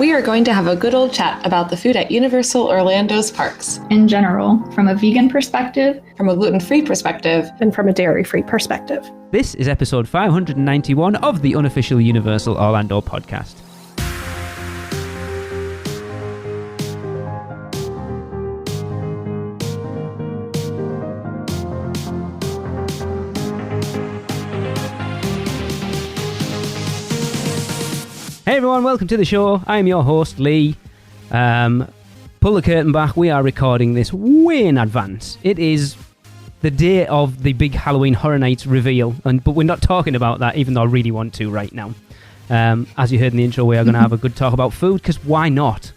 We are going to have a good old chat about the food at Universal Orlando's parks. In general, from a vegan perspective, from a gluten-free perspective, and from a dairy-free perspective. This is episode 591 of the Unofficial Universal Orlando Podcast. Hey everyone, welcome to the show. I'm your host, Lee. Pull the curtain back. We are recording this way in advance. It is the day of the big Halloween Horror Nights reveal, but we're not talking about that, even though I really want to right now. As you heard in the intro, we are going to have a good talk about food, because why not?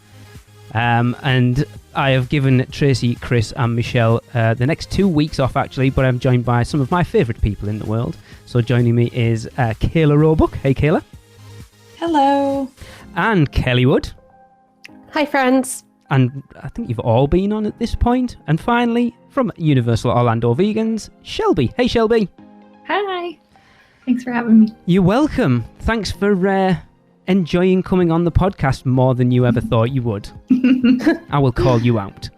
And I have given Tracy, Chris, and Michelle the next 2 weeks off, actually, but I'm joined by some of my favourite people in the world. So joining me is Kayla Roebuck. Hey, Kayla. Hello. And Kelly Wood. Hi, friends. And I think you've all been on at this point. And finally, from Universal Orlando Vegans, Shelby. Hey, Shelby. Hi. Thanks for having me. You're welcome. Thanks for enjoying coming on the podcast more than you ever thought you would. I will call you out.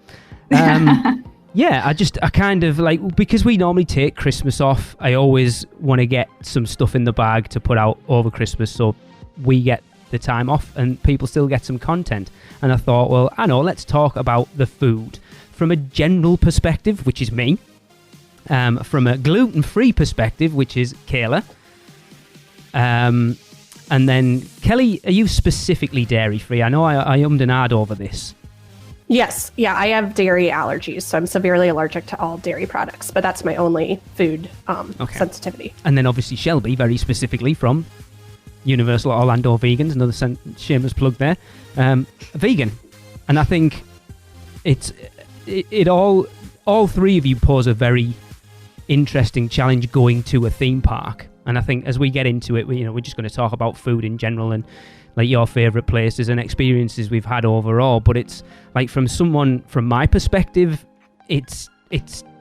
Yeah, I kind of like, because we normally take Christmas off, I always want to get some stuff in the bag to put out over Christmas, so we get the time off and people still get some content. And I thought, well, let's talk about the food from a general perspective, which is me, from a gluten-free perspective, which is Kayla, and then Kelly, are you specifically dairy-free? I know I ummed and ahed over this. Yes. Yeah, I have dairy allergies, so I'm severely allergic to all dairy products, but that's my only food sensitivity. And then obviously Shelby, very specifically from Universal Orlando Vegans, another shameless plug there, vegan. And I think it all three of you pose a very interesting challenge going to a theme park. And I think as we get into it, we're just going to talk about food in general and like your favorite places and experiences we've had overall. But it's like, from my perspective, it's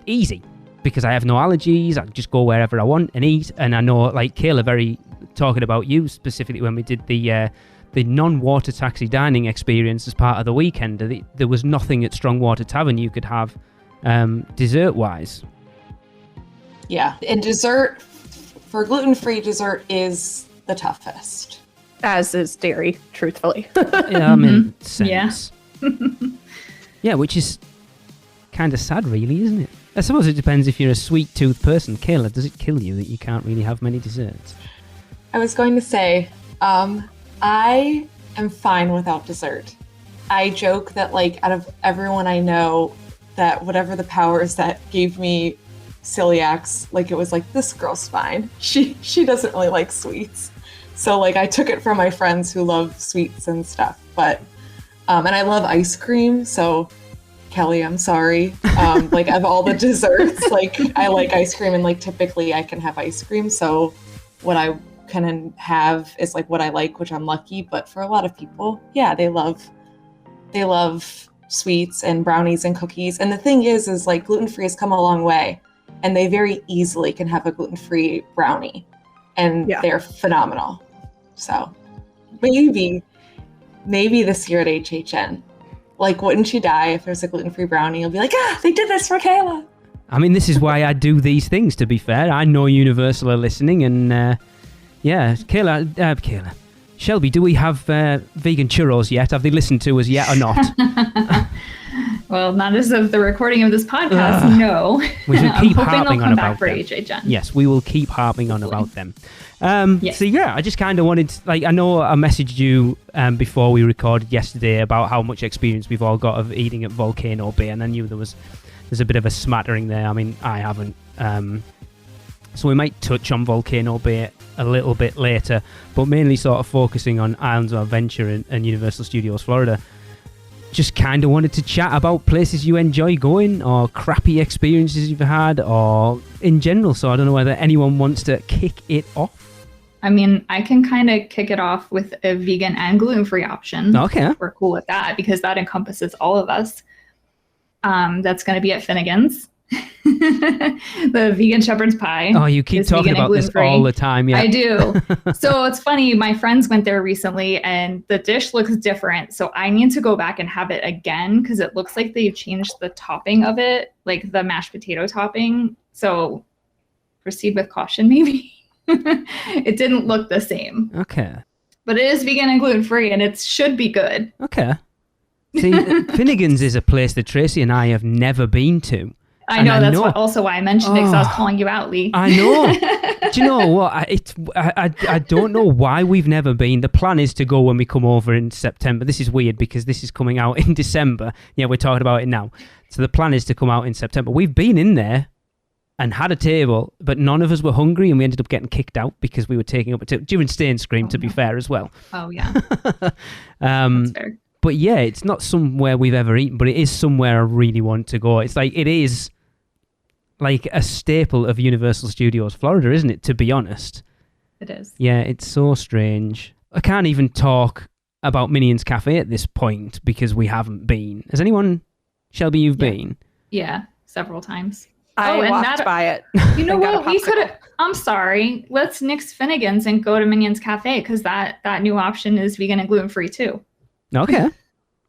easy because I have no allergies. I just go wherever I want and eat. And I know, like Kayla, talking about you specifically, when we did the non-water taxi dining experience as part of the weekend, there was nothing at Strongwater Tavern you could have dessert-wise. Yeah, and dessert, for gluten-free, dessert is the toughest. As is dairy, truthfully. Yeah, I mean, sense. Yeah. Yeah, which is kind of sad, really, isn't it? I suppose it depends if you're a sweet-tooth person. Kayla, does it kill you that you can't really have many desserts? I was going to say, I am fine without dessert. I joke that, like, out of everyone I know, that whatever the powers that gave me celiacs, like, it was like, this girl's fine. She doesn't really like sweets. So, like, I took it from my friends who love sweets and stuff. But, and I love ice cream, so Kelly, I'm sorry. Like, of all the desserts, like, I like ice cream, and, like, typically I can have ice cream. So what I can have is, like, what I like, which I'm lucky. But for a lot of people, yeah, they love sweets and brownies and cookies. And the thing is like, gluten-free has come a long way, and they very easily can have a gluten-free brownie, and they're phenomenal. So maybe this year at HHN, like, wouldn't you die if there's a gluten-free brownie? You'll be like, they did this for Kayla. I mean, this is why I do these things, to be fair. I know Universal are listening, and Kayla, Shelby, do we have vegan churros yet? Have they listened to us yet or not? Well, not as of the recording of this podcast, no. We should keep harping on about for them. HHN. Yes, we will keep harping on about them. Yes. So yeah, I just kind of wanted, I know I messaged you before we recorded yesterday about how much experience we've all got of eating at Volcano Bay, and I knew there's a bit of a smattering there. I mean, I haven't. So we might touch on Volcano Bay a little bit later, but mainly sort of focusing on Islands of Adventure and Universal Studios Florida. Just kind of wanted to chat about places you enjoy going, or crappy experiences you've had, or in general. So I don't know whether anyone wants to kick it off. I mean, I can kind of kick it off with a vegan and gluten-free option. Okay. We're cool with that because that encompasses all of us. That's going to be at Finnegan's. The vegan shepherd's pie. Oh, you keep talking about this all the time. Yeah, I do. So it's funny. My friends went there recently and the dish looks different. So I need to go back and have it again because it looks like they've changed the topping of it, like the mashed potato topping. So proceed with caution, maybe. It didn't look the same. Okay. But it is vegan and gluten-free and it should be good. Okay. See, Finnegan's is a place that Tracy and I have never been to. I know, that's also why I mentioned it, because I was calling you out, Lee. I know. Do you know what? I don't know why we've never been. The plan is to go when we come over in September. This is weird because this is coming out in December. Yeah, we're talking about it now. So the plan is to come out in September. We've been in there and had a table, but none of us were hungry, and we ended up getting kicked out because we were taking up a table. During Stay and Scream, to be fair, as well. Oh, yeah. That's fair. But yeah, it's not somewhere we've ever eaten, but it is somewhere I really want to go. It's like, it is like a staple of Universal Studios Florida, isn't it, to be honest? It is. Yeah, it's so strange. I can't even talk about Minions Cafe at this point because we haven't been. Has anyone, Shelby, you've been? Yeah, several times. I walked by it. You know what? We could have. I'm sorry. Let's nix Finnegan's and go to Minions Cafe because that new option is vegan and gluten free too. Okay.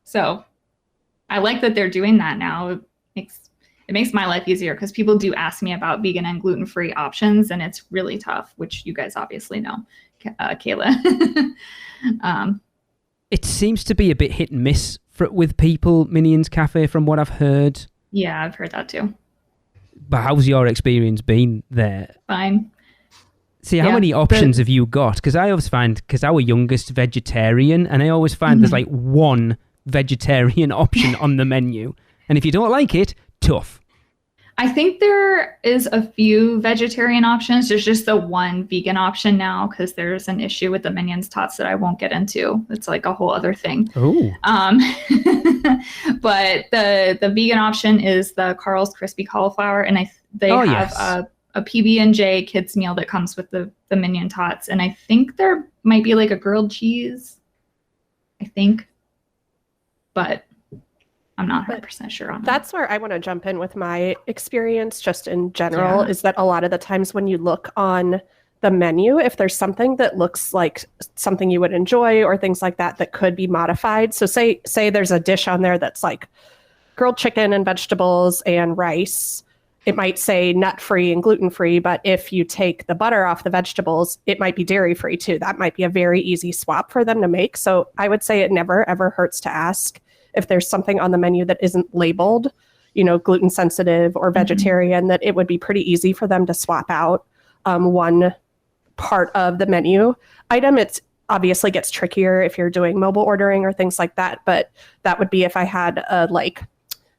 So, I like that they're doing that now. It makes my life easier because people do ask me about vegan and gluten free options, and it's really tough, which you guys obviously know, Kayla. It seems to be a bit hit and miss with people, Minions Cafe, from what I've heard. Yeah, I've heard that too. But how's your experience been there? Fine. See, how many options have you got? Because I always find, because our youngest vegetarian, and I always find there's like one vegetarian option on the menu. And if you don't like it, tough. I think there is a few vegetarian options. There's just the one vegan option now because there's an issue with the Minions tots that I won't get into. It's like a whole other thing. Oh. But the vegan option is the Carl's Crispy Cauliflower, and they have a PB&J kids meal that comes with the Minion tots, and I think there might be like a grilled cheese. I think, but I'm not 100% sure on that. That's where I want to jump in with my experience just in general, is that a lot of the times when you look on the menu, if there's something that looks like something you would enjoy or things like that that could be modified. So say there's a dish on there that's like grilled chicken and vegetables and rice. It might say nut-free and gluten-free, but if you take the butter off the vegetables, it might be dairy-free too. That might be a very easy swap for them to make. So I would say it never, ever hurts to ask if there's something on the menu that isn't labeled, gluten sensitive or vegetarian, that it would be pretty easy for them to swap out one part of the menu item. It obviously gets trickier if you're doing mobile ordering or things like that, but that would be if I had a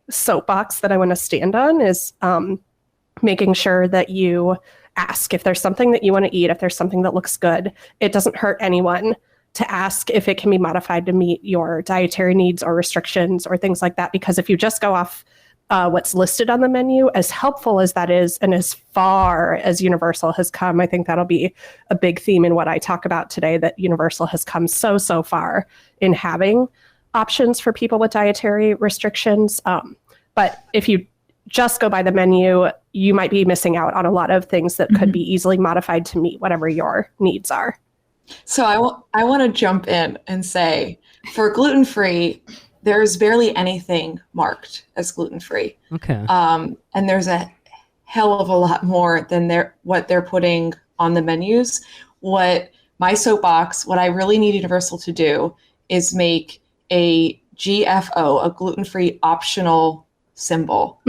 soapbox that I want to stand on, is making sure that you ask if there's something that you want to eat, if there's something that looks good. It doesn't hurt anyone to ask if it can be modified to meet your dietary needs or restrictions or things like that. Because if you just go off what's listed on the menu, as helpful as that is, and as far as Universal has come, I think that'll be a big theme in what I talk about today, that Universal has come so far in having options for people with dietary restrictions. But if you just go by the menu, you might be missing out on a lot of things that could be easily modified to meet whatever your needs are. So I want to jump in and say, for gluten-free, there's barely anything marked as gluten-free. Okay. And there's a hell of a lot more than what they're putting on the menus. What I really need Universal to do is make a GFO, a gluten-free optional symbol.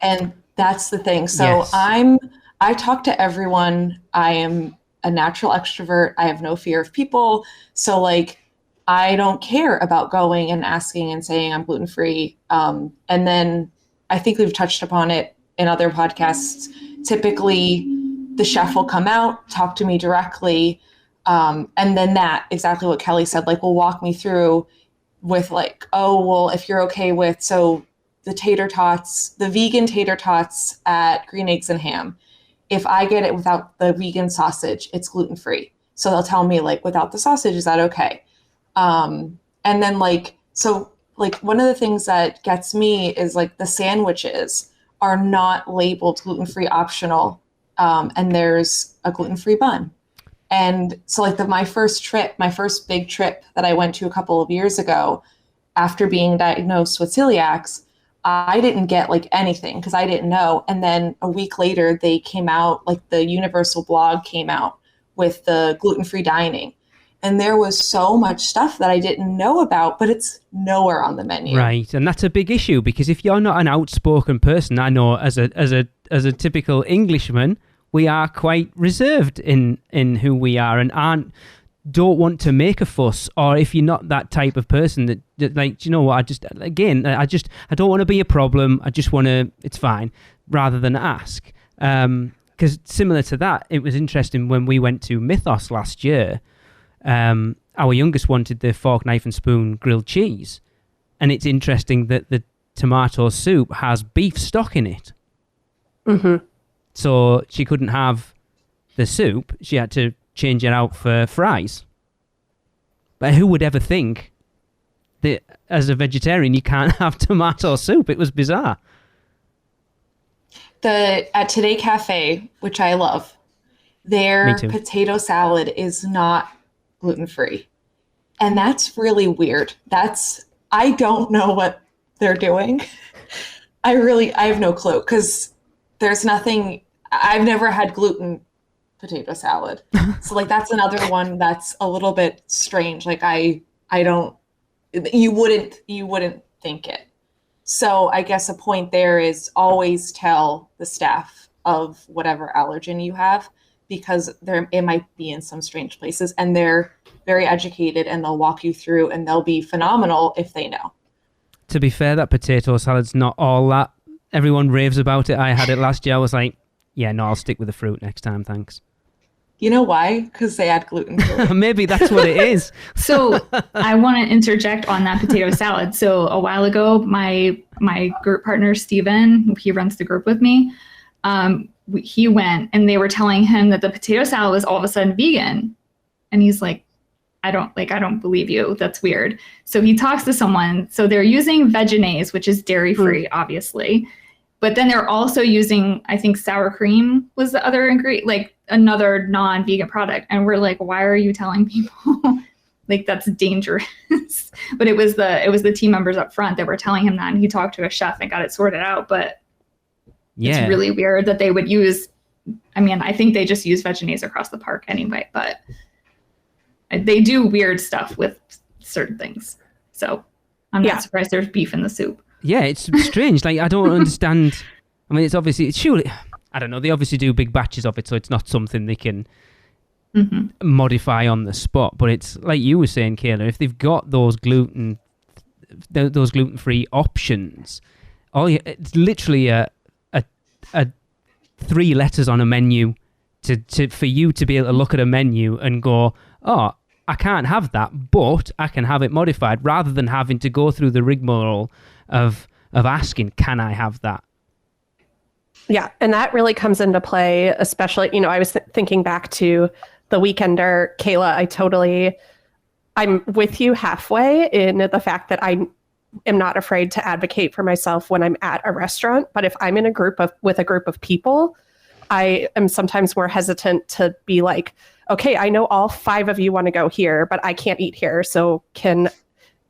And that's the thing. So yes. I talk to everyone. I am a natural extrovert. I have no fear of people. So I don't care about going and asking and saying I'm gluten-free. And then I think we've touched upon it in other podcasts. Typically the chef will come out, talk to me directly. And then that, exactly what Kelly said, will walk me through with if you're okay with, so the tater tots, the vegan tater tots at Green Eggs and Ham, if I get it without the vegan sausage, it's gluten-free. So they'll tell me without the sausage, is that okay? And then one of the things that gets me is the sandwiches are not labeled gluten-free optional, and there's a gluten-free bun. And so like my first big trip that I went to a couple of years ago after being diagnosed with celiacs, I didn't get like anything because I didn't know. And then a week later, they came out, like the Universal blog came out with the gluten-free dining. And there was so much stuff that I didn't know about, but it's nowhere on the menu. Right. And that's a big issue because if you're not an outspoken person, I know as a typical Englishman, we are quite reserved in who we are and don't want to make a fuss. Or if you're not that type of person that like, do you know what, I don't want to be a problem. I just want to, it's fine, rather than ask. Because similar to that, it was interesting when we went to Mythos last year, our youngest wanted the fork, knife and spoon grilled cheese. And it's interesting that the tomato soup has beef stock in it. Mm-hmm. So she couldn't have the soup. She had to change it out for fries. But who would ever think that as a vegetarian you can't have tomato soup? It was bizarre. At Today Cafe, which I love, their potato salad is not gluten-free. And that's really weird. I don't know what they're doing. I have no clue because there's nothing, I've never had gluten potato salad. So like that's another one that's a little bit strange. Like you wouldn't think it. So I guess a point there is always tell the staff of whatever allergen you have, because it might be in some strange places and they're very educated and they'll walk you through and they'll be phenomenal if they know. To be fair, that potato salad's not all that. Everyone raves about it. I had it last year. I was like, yeah, no, I'll stick with the fruit next time, thanks. You know why? Because they add gluten to it. Maybe that's what it is. So I want to interject on that potato salad. So a while ago, my group partner, Steven, he runs the group with me, he went and they were telling him that the potato salad was all of a sudden vegan. And he's like, I don't believe you. That's weird. So he talks to someone. So they're using Vegenaise, which is dairy-free, obviously. But then they're also using, I think sour cream was the other ingredient, like another non-vegan product. And we're like, why are you telling people like that's dangerous? But it was the team members up front that were telling him that, and he talked to a chef and got it sorted out. But it's really weird that they would use, I mean, I think they just use Vegenaise across the park anyway, but they do weird stuff with certain things. So I'm not surprised there's beef in the soup. Yeah, it's strange. Like, I don't understand. I mean, it's surely, I don't know, they obviously do big batches of it, so it's not something they can modify on the spot. But it's like you were saying, Kayla, if they've got those gluten-free options, it's literally a 3 letters on a menu for you to be able to look at a menu and go, oh, I can't have that, but I can have it modified, rather than having to go through the rigmarole of asking, can I have that? Yeah, and that really comes into play, especially, I was thinking back to the Weekender. Kayla, I'm with you halfway in the fact that I am not afraid to advocate for myself when I'm at a restaurant. But if I'm in with a group of people, I am sometimes more hesitant to be like, okay, I know all 5 of you want to go here, but I can't eat here. So can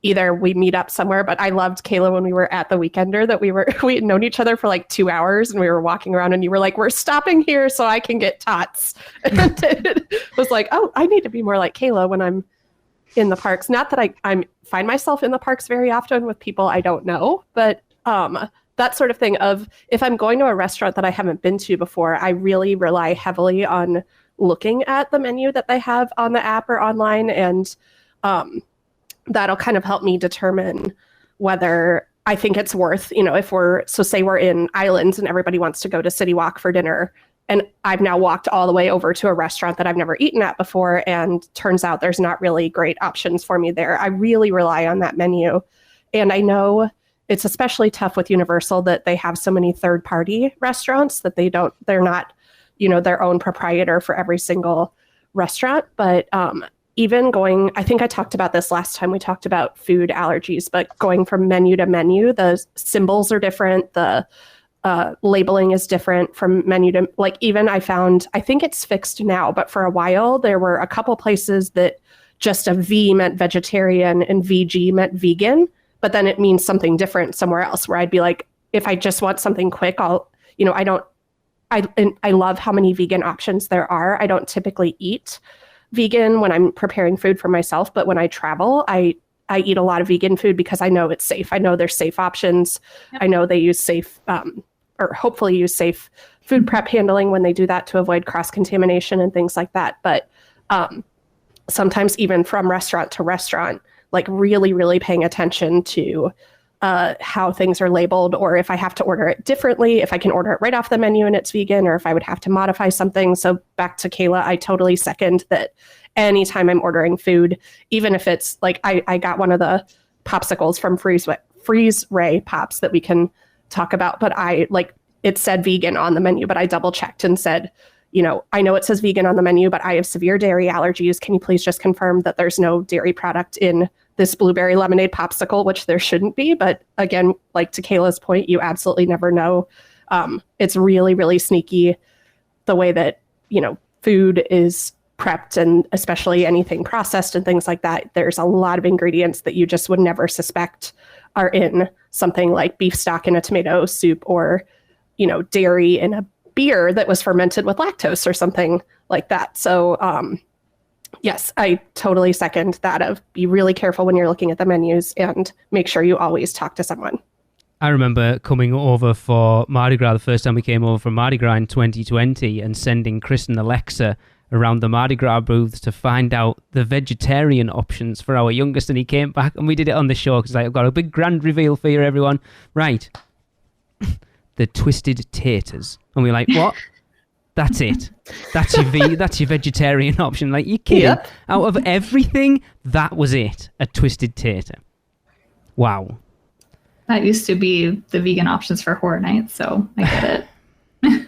either we meet up somewhere? But I loved, Kayla, when we were at the Weekender, that we had known each other for like 2 hours and we were walking around and you were like, we're stopping here so I can get tots. And it was like, oh, I need to be more like Kayla when I'm in the parks. Not that I find myself in the parks very often with people I don't know, but that sort of thing of, if I'm going to a restaurant that I haven't been to before, I really rely heavily on looking at the menu that they have on the app or online. And that'll kind of help me determine whether I think it's worth, say we're in Islands and everybody wants to go to City Walk for dinner. And I've now walked all the way over to a restaurant that I've never eaten at before. And turns out there's not really great options for me there. I really rely on that menu. And I know it's especially tough with Universal that they have so many third-party restaurants that they're not, their own proprietor for every single restaurant. But even going, I think I talked about this last time we talked about food allergies, but going from menu to menu, the symbols are different. The labeling is different from menu to, like, even I think it's fixed now, but for a while there were a couple places that just a V meant vegetarian and VG meant vegan, but then it means something different somewhere else, where I'd be like, if I just want something quick, I love how many vegan options there are. I don't typically eat vegan when I'm preparing food for myself, but when I travel, I eat a lot of vegan food because I know it's safe. I know there's safe options. Yep. I know they use safe, or hopefully use safe food prep handling when they do that to avoid cross-contamination and things like that. But sometimes even from restaurant to restaurant, like really, really paying attention to how things are labeled, or if I have to order it differently, if I can order it right off the menu and it's vegan, or if I would have to modify something. So back to Kayla, I totally second that. Anytime I'm ordering food, even if it's like, I got one of the popsicles from Freeze Ray Pops that we can talk about, but it said vegan on the menu, but I double checked and said, I know it says vegan on the menu, but I have severe dairy allergies. Can you please just confirm that there's no dairy product in this blueberry lemonade popsicle, which there shouldn't be. But again, like to Kayla's point, you absolutely never know. It's really, really sneaky the way that, food is prepped, and especially anything processed and things like that. There's a lot of ingredients that you just would never suspect are in something like beef stock in a tomato soup, or, dairy in a beer that was fermented with lactose or something like that. So, yes, I totally second that of be really careful when you're looking at the menus and make sure you always talk to someone. I remember coming over for Mardi Gras the first time we came over for Mardi Gras in 2020 and sending Chris and Alexa around the Mardi Gras booths to find out the vegetarian options for our youngest, and he came back and we did it on the show because I've got a big grand reveal for you, everyone. Right. The twisted taters. And we're like, what? That's it. That's your vegetarian option. Like, you kidding? Yep. Out of everything, that was it. A twisted tater. Wow. That used to be the vegan options for horror nights, so I get it.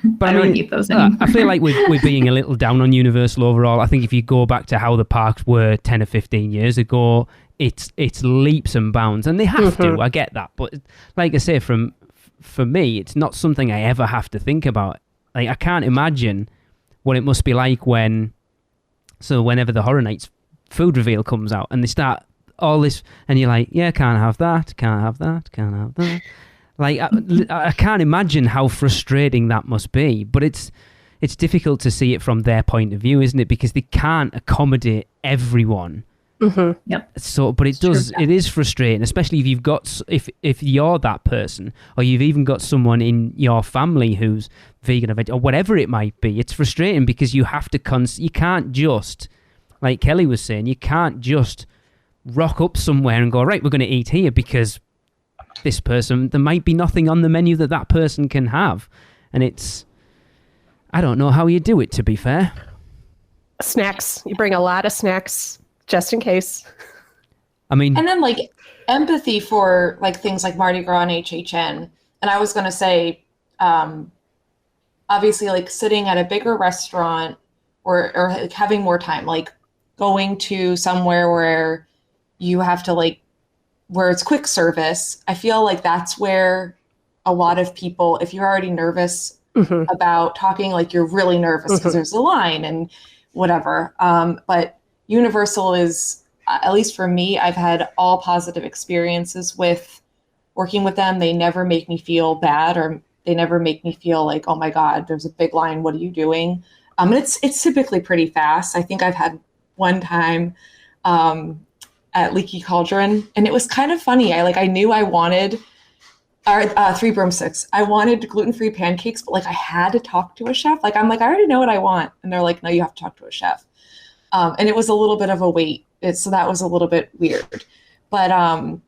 But I don't eat those anymore. I feel like we're being a little down on Universal overall. I think if you go back to how the parks were 10 or 15 years ago, it's leaps and bounds, and they have to. I get that, but like I say, for me, it's not something I ever have to think about. Like, I can't imagine what it must be like whenever the Horror Nights food reveal comes out and they start all this, and you're like, yeah, can't have that, can't have that, can't have that. Like, I can't imagine how frustrating that must be, but it's difficult to see it from their point of view, isn't it? Because they can't accommodate everyone. Mm-hmm. Yep. So, but it is frustrating, especially if you're that person, or you've even got someone in your family who's vegan or whatever it might be. It's frustrating because you have to you can't just, like Kelly was saying, you can't just rock up somewhere and go, right, we're going to eat here because this person, there might be nothing on the menu that person can have. And I don't know how you do it, to be fair. Snacks. You bring a lot of snacks just in case. I mean, and then like empathy for like things like Mardi Gras and HHN. And I was going to say, obviously, like sitting at a bigger restaurant or like having more time, like going to somewhere where you have to where it's quick service. I feel like that's where a lot of people, if you're already nervous about talking, like you're really nervous because there's a line and whatever. But Universal is, at least for me, I've had all positive experiences with working with them. They never make me feel bad, or they never make me feel like, oh my God, there's a big line. What are you doing? And it's typically pretty fast. I think I've had one time at Leaky Cauldron, and it was kind of funny. I knew I wanted 3 broomsticks. I wanted gluten-free pancakes, but I had to talk to a chef. I already know what I want. And they're like, no, you have to talk to a chef. And it was a little bit of a wait. So that was a little bit weird. But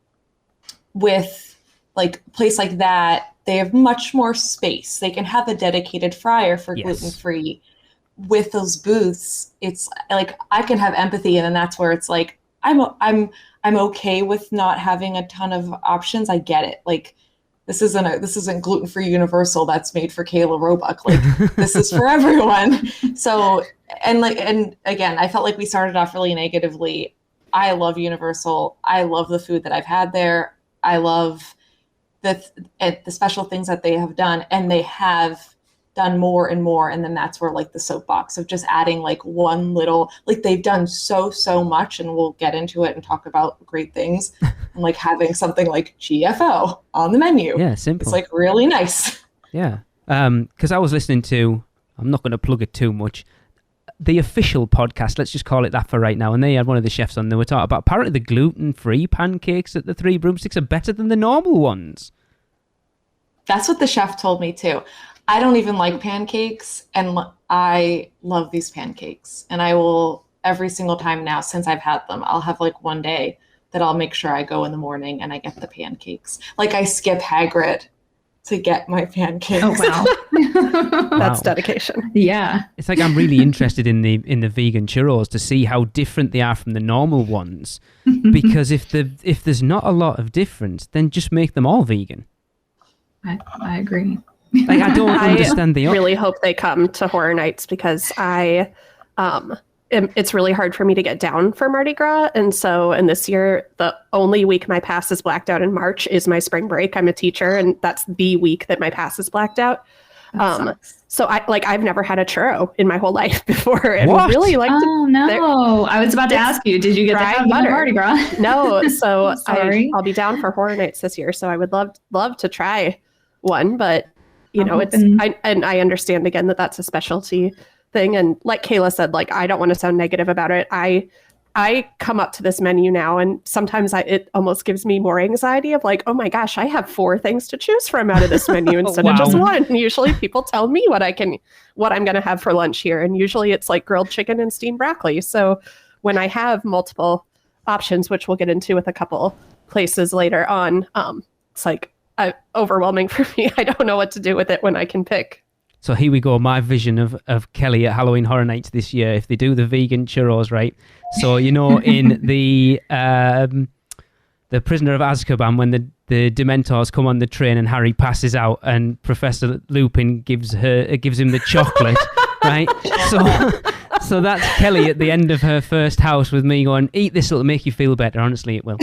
with a place like that, they have much more space. They can have a dedicated fryer for gluten-free. With those booths, it's I can have empathy, and then that's where it's I'm okay with not having a ton of options. I get it. This isn't gluten-free Universal that's made for Kayla Roebuck. This is for everyone. So, and again, I felt like we started off really negatively. I love Universal. I love the food that I've had there. I love the special things that they have done, and they have done more and more. And then that's where like the soapbox of just adding like one little, like they've done so much, and we'll get into it and talk about great things. And like having something like GFO on the menu. Yeah, simple. It's like really nice. Yeah. Because I was listening to, I'm not going to plug it too much, the official podcast, let's just call it that for right now. And they had one of the chefs on, they were talking about apparently the gluten-free pancakes at the Three Broomsticks are better than the normal ones. That's what the chef told me too. I don't even like pancakes, and I love these pancakes. And I will, every single time now since I've had them, I'll have like one day that I'll make sure I go in the morning and I get the pancakes. Like I skip Hagrid to get my pancakes. Oh, wow. That's dedication. Yeah. It's like I'm really interested in the vegan churros to see how different they are from the normal ones. Because if there's not a lot of difference, then just make them all vegan. I agree. Like I don't understand the. I really hope they come to Horror Nights, because it's really hard for me to get down for Mardi Gras. And this year, the only week my pass is blacked out in March is my spring break. I'm a teacher, and that's the week that my pass is blacked out. So I've never had a churro in my whole life before. And What? really like Oh, no. I was about to ask you, did you get to have butter. Mardi Gras? No, so Sorry. I'll be down for Horror Nights this year. So I would love to try one, but you know, I understand again that that's a specialty thing. And like Kayla said, like, I don't want to sound negative about it. I come up to this menu now, and sometimes it almost gives me more anxiety of like, oh my gosh, I have 4 things to choose from out of this menu instead of just one. And usually people tell me what I'm going to have for lunch here. And usually it's like grilled chicken and steamed broccoli. So when I have multiple options, which we'kelly get into with a couple places later on, it's like overwhelming for me. I don't know what to do with it when I can pick. So here we go. My vision of Kelly at Halloween Horror Nights this year, if they do the vegan churros, right? So, you know, in the Prisoner of Azkaban, when the Dementors come on the train and Harry passes out and Professor Lupin gives him the chocolate, right? So that's Kelly at the end of her first house with me going, eat this, it'll make you feel better. Honestly, it will.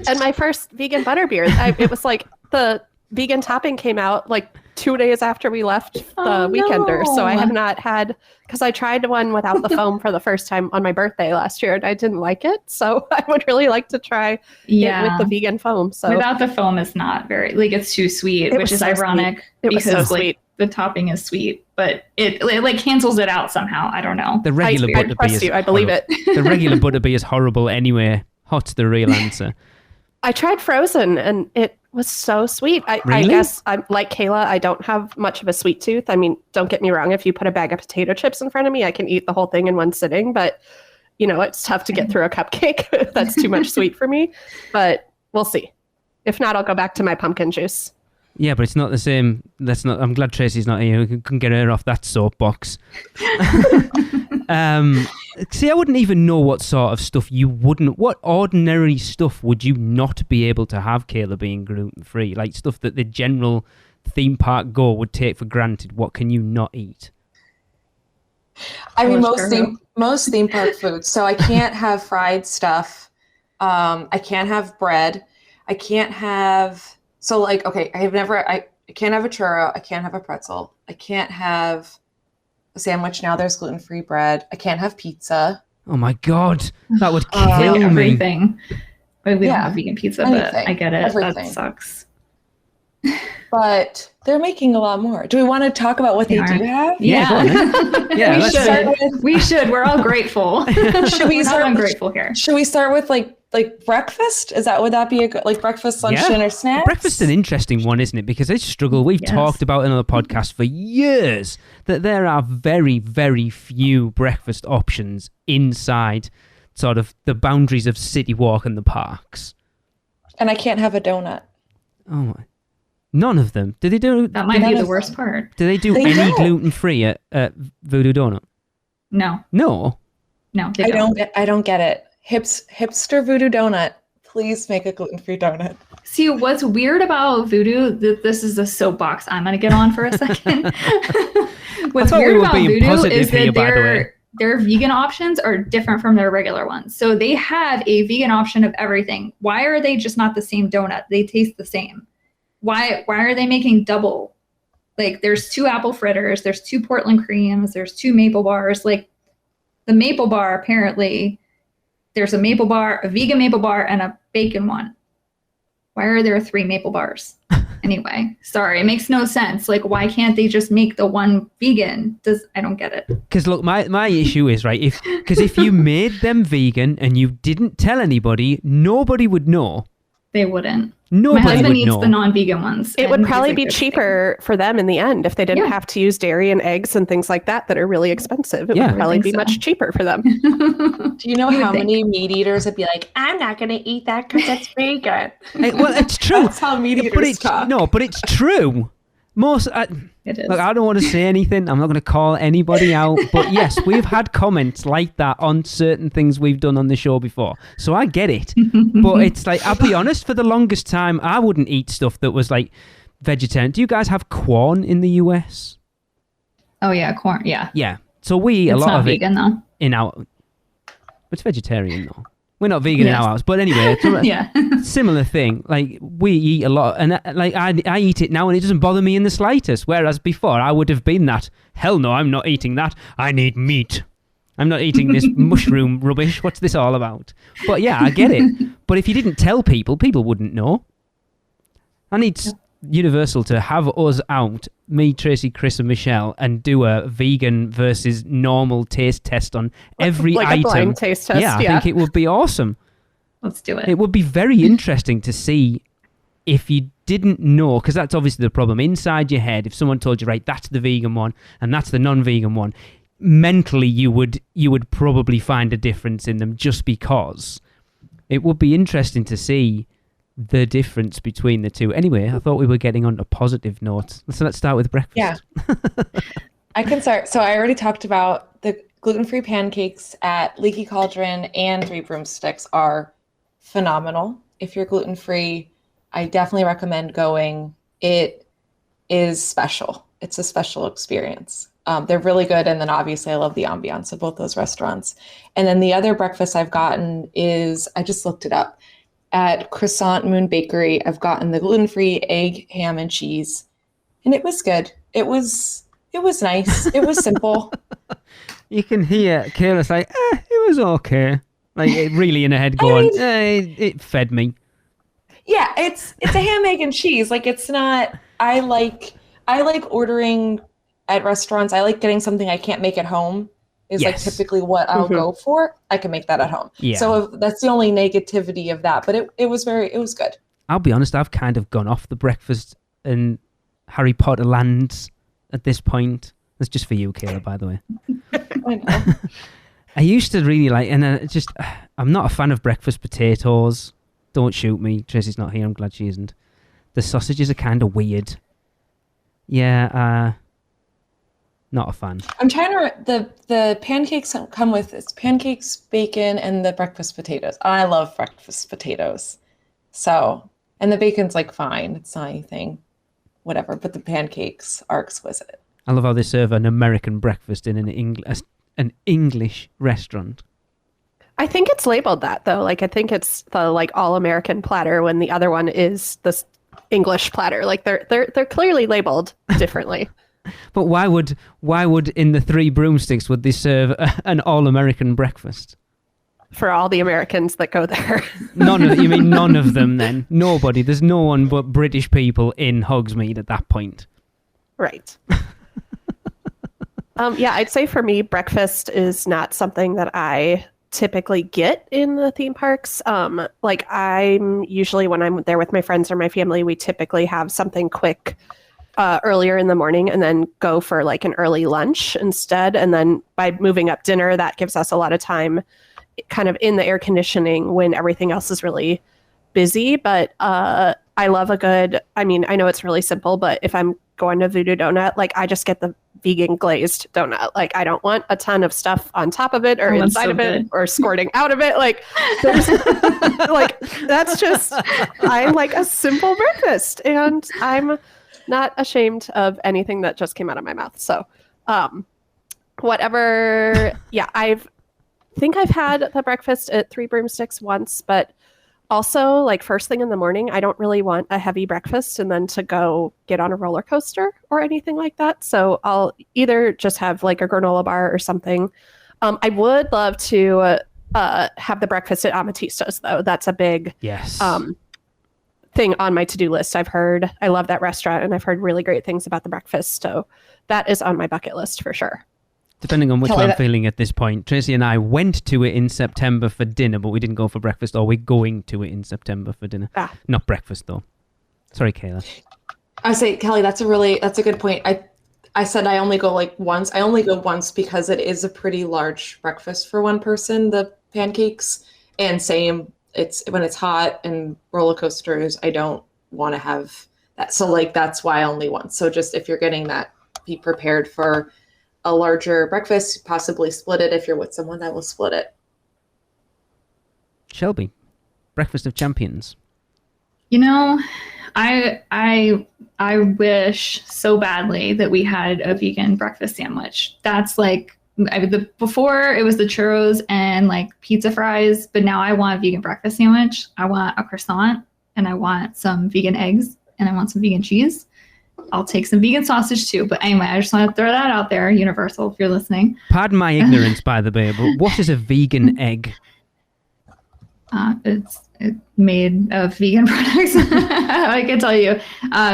And my first vegan butterbeer, it was like the vegan topping came out like 2 days after we left the weekender. So I have not had, because I tried one without the foam for the first time on my birthday last year and I didn't like it. So I would really like to try it with the vegan foam. So without the foam is not very, like, it's too sweet, which is so ironic sweet. It was because so like sweet. the topping is sweet, but it like cancels it out somehow. I don't know. The regular butterbeer I believe it. The regular butterbeer is horrible anyway. Hot's the real answer. I tried frozen and it was so sweet. Really? I guess I'm like Kayla. I don't have much of a sweet tooth. I mean, don't get me wrong. If you put a bag of potato chips in front of me, I can eat the whole thing in one sitting. But, you know, it's tough to get through a cupcake. That's too much sweet for me. But we'll see. If not, I'll go back to my pumpkin juice. Yeah, but it's not the same. I'm glad Tracy's not here. We can get her off that soapbox. See, I wouldn't even know what sort of stuff what ordinary stuff would you not be able to have, Kayla, being gluten-free? Like stuff that the general theme park goer would take for granted. What can you not eat? I mean, most theme park foods. So I can't have fried stuff. I can't have bread. I can't have... So like, okay, I can't have a churro. I can't have a pretzel. I can't have a sandwich. Now there's gluten-free bread. I can't have pizza. Oh my God, that would kill me. Everything. But we don't have vegan pizza, but I get it. Everything. That sucks. But they're making a lot more. Do we want to talk about what they do have? Yeah. Go on, yeah, we should. We're all grateful. Should we start ungrateful here? Should we start with like breakfast? Would that be a good, like breakfast, lunch, dinner, snacks? Breakfast is an interesting one, isn't it? Because they struggle. We've talked about in other podcasts for years that there are very, very few breakfast options inside sort of the boundaries of City Walk and the parks. And I can't have a donut. Oh my. None of them. Do they do? That might be the worst part. Do they do any gluten-free at Voodoo Donut? No. No? No, I don't get it. Hipster Voodoo Donut. Please make a gluten-free donut. See, what's weird about Voodoo, this is a soapbox I'm going to get on for a second. What's weird about Voodoo is that their vegan options are different from their regular ones. So they have a vegan option of everything. Why are they just not the same donut? They taste the same. why are they making double? Like, there's 2 apple fritters, there's 2 Portland creams, there's 2 maple bars. Like, the maple bar, apparently, there's a maple bar, a vegan maple bar, and a bacon one. Why are there 3 maple bars? Anyway, sorry, it makes no sense. Like, why can't they just make the one vegan? I don't get it. Because look, my issue is, right, if you made them vegan and you didn't tell anybody, nobody would know. They wouldn't. Nobody My husband would eats know. the non-vegan ones. It would probably be cheaper for them in the end if they didn't have to use dairy and eggs and things like that are really expensive. It would probably be much cheaper for them. Do you know how many meat eaters would be like, I'm not going to eat that because it's vegan? Well, it's true. That's how meat eaters talk. No, but it's true. It is. Look, I don't want to say anything. I'm not going to call anybody out. But yes, we've had comments like that on certain things we've done on the show before. So I get it. But it's like, I'll be honest, for the longest time, I wouldn't eat stuff that was like vegetarian. Do you guys have corn in the US? Oh, yeah, corn. Yeah. Yeah. So we eat a lot of vegan, it though. in our... It's vegetarian, though. We're not vegan in our house, but anyway, similar thing. Like, we eat a lot, and like I eat it now, and it doesn't bother me in the slightest. Whereas before, I would have been that. Hell no, I'm not eating that. I need meat. I'm not eating this mushroom rubbish. What's this all about? But yeah, I get it. But if you didn't tell people, people wouldn't know. I need Universal to have us out, me, Tracy, Chris, and Michelle, and do a vegan versus normal taste test on every like item. A blind taste test. Yeah, I think it would be awesome. Let's do it. It would be very interesting to see if you didn't know, because that's obviously the problem. Inside your head, if someone told you, right, that's the vegan one and that's the non-vegan one, mentally you would probably find a difference in them, just because it would be interesting to see the difference between the two. Anyway, I thought we were getting on a positive note. So let's start with breakfast. Yeah. I can start. So I already talked about the gluten-free pancakes at Leaky Cauldron and Three Broomsticks are phenomenal. If you're gluten-free, I definitely recommend going. It is special. It's a special experience. They're really good. And then obviously I love the ambiance of both those restaurants. And then the other breakfast I've gotten is, I just looked it up, at Croissant Moon Bakery. I've gotten the gluten-free egg, ham, and cheese. And it was good. It was nice. It was simple. You can hear Kayla say, it was okay. Like, really in her head going, it fed me. Yeah, it's a ham, egg, and cheese. Like, it's not, I like ordering at restaurants. I like getting something I can't make at home. Is like typically what I'll go for. I can make that at home. Yeah. So that's the only negativity of that. But it was good. I'll be honest, I've kind of gone off the breakfast and Harry Potter lands at this point. That's just for you, Kayla, by the way. I know. I used to really like, and I'm not a fan of breakfast potatoes. Don't shoot me. Tracy's not here. I'm glad she isn't. The sausages are kind of weird. Yeah, not a fan. I'm trying to. The pancakes come with it's pancakes, bacon, and the breakfast potatoes. I love breakfast potatoes. So, and the bacon's like fine. It's not anything, whatever. But the pancakes are exquisite. I love how they serve an American breakfast in an English restaurant. I think it's labeled that though. Like I think it's the like all American platter when the other one is this English platter. Like they're clearly labeled differently. But why would in the Three Broomsticks would they serve an all-American breakfast? For all the Americans that go there. You mean none of them then? Nobody. There's no one but British people in Hogsmeade at that point. Right. Yeah, I'd say for me, breakfast is not something that I typically get in the theme parks. Like I'm usually, when I'm there with my friends or my family, we typically have something quick earlier in the morning and then go for like an early lunch instead. And then by moving up dinner, that gives us a lot of time kind of in the air conditioning when everything else is really busy. But I love I know it's really simple, but if I'm going to Voodoo Donut, like I just get the vegan glazed donut. Like I don't want a ton of stuff on top of it or inside of it or squirting out of it. Like there's like, that's just, I like a simple breakfast and I'm not ashamed of anything that just came out of my mouth. So whatever. Yeah, I think I've had the breakfast at Three Broomsticks once, but Also, like first thing in the morning, I don't really want a heavy breakfast and then to go get on a roller coaster or anything like that. So I'll either just have like a granola bar or something. I would love to have the breakfast at Amatista's, though. That's a big thing on my to-do list. I love that restaurant, and I've heard really great things about the breakfast. So that is on my bucket list for sure. Depending on which way I'm feeling at this point. Tracy and I went to it in September for dinner, but we didn't go for breakfast, or we're going to it in September for dinner. Not breakfast, though. Sorry, Kayla. I say, Kelly, that's a good point. I said I only go like once. I only go once because it is a pretty large breakfast for one person, the pancakes. And same, it's when it's hot and roller coasters, I don't want to have that. So like, that's why only once. So just if you're getting that, be prepared for a larger breakfast, possibly split it if you're with someone that will split it. Shelby, breakfast of champions. You know, I wish so badly that we had a vegan breakfast sandwich. That's like before it was the churros and like pizza fries, but now I want a vegan breakfast sandwich. I want a croissant, and I want some vegan eggs, and I want some vegan cheese. I'll take some vegan sausage too. But anyway, I just want to throw that out there, Universal, if you're listening. Pardon my ignorance, by the way, but what is a vegan egg? It's made of vegan products. I can tell you.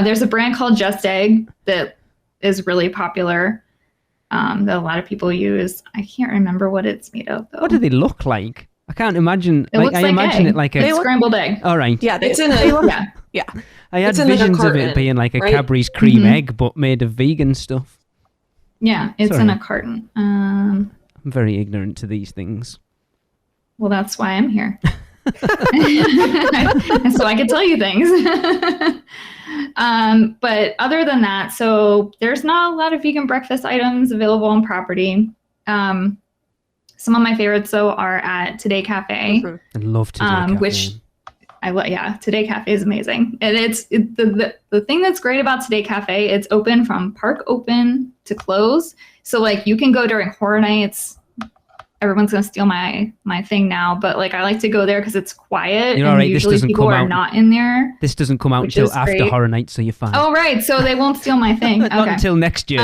There's a brand called Just Egg that is really popular that a lot of people use. I can't remember what it's made of, though. What do they look like? I can't imagine. It looks I like imagine egg. it like a scrambled egg. All right. Yeah, it's in a yeah. I had visions of it being like a Cadbury's cream egg, but made of vegan stuff. Yeah, it's in a carton. I'm very ignorant to these things. Well, that's why I'm here. So I can tell you things. But other than that, so there's not a lot of vegan breakfast items available on property. Some of my favorites, though, are at Today Cafe. I love Today Cafe. Which Today Cafe is amazing. And the thing that's great about Today Cafe, it's open from park open to close. So like you can go during horror nights. Everyone's gonna steal my thing now, but like I like to go there because it's quiet. You're and right, usually people are not in there. This doesn't come out until after great. horror night, so you're fine. Oh right, so they won't steal my thing. Okay. Not until next year.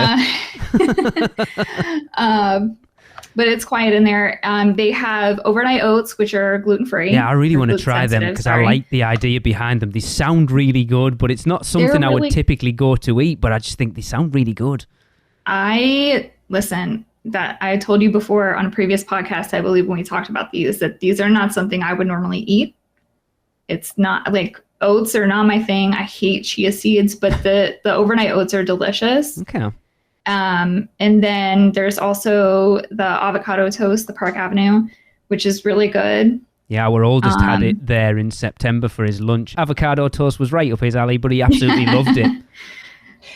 But it's quiet in there. They have overnight oats, which are gluten-free. Yeah, I really want to try them because I like the idea behind them. They sound really good, but it's not something I would typically go to eat, but I just think they sound really good. That I told you before on a previous podcast, I believe when we talked about these, that these are not something I would normally eat. It's not like oats are not my thing. I hate chia seeds, but the overnight oats are delicious. Okay. And then there's also the avocado toast, the Park Avenue, which is really good. Yeah, our oldest had it there in September for his lunch. Avocado toast was right up his alley, but he absolutely loved it.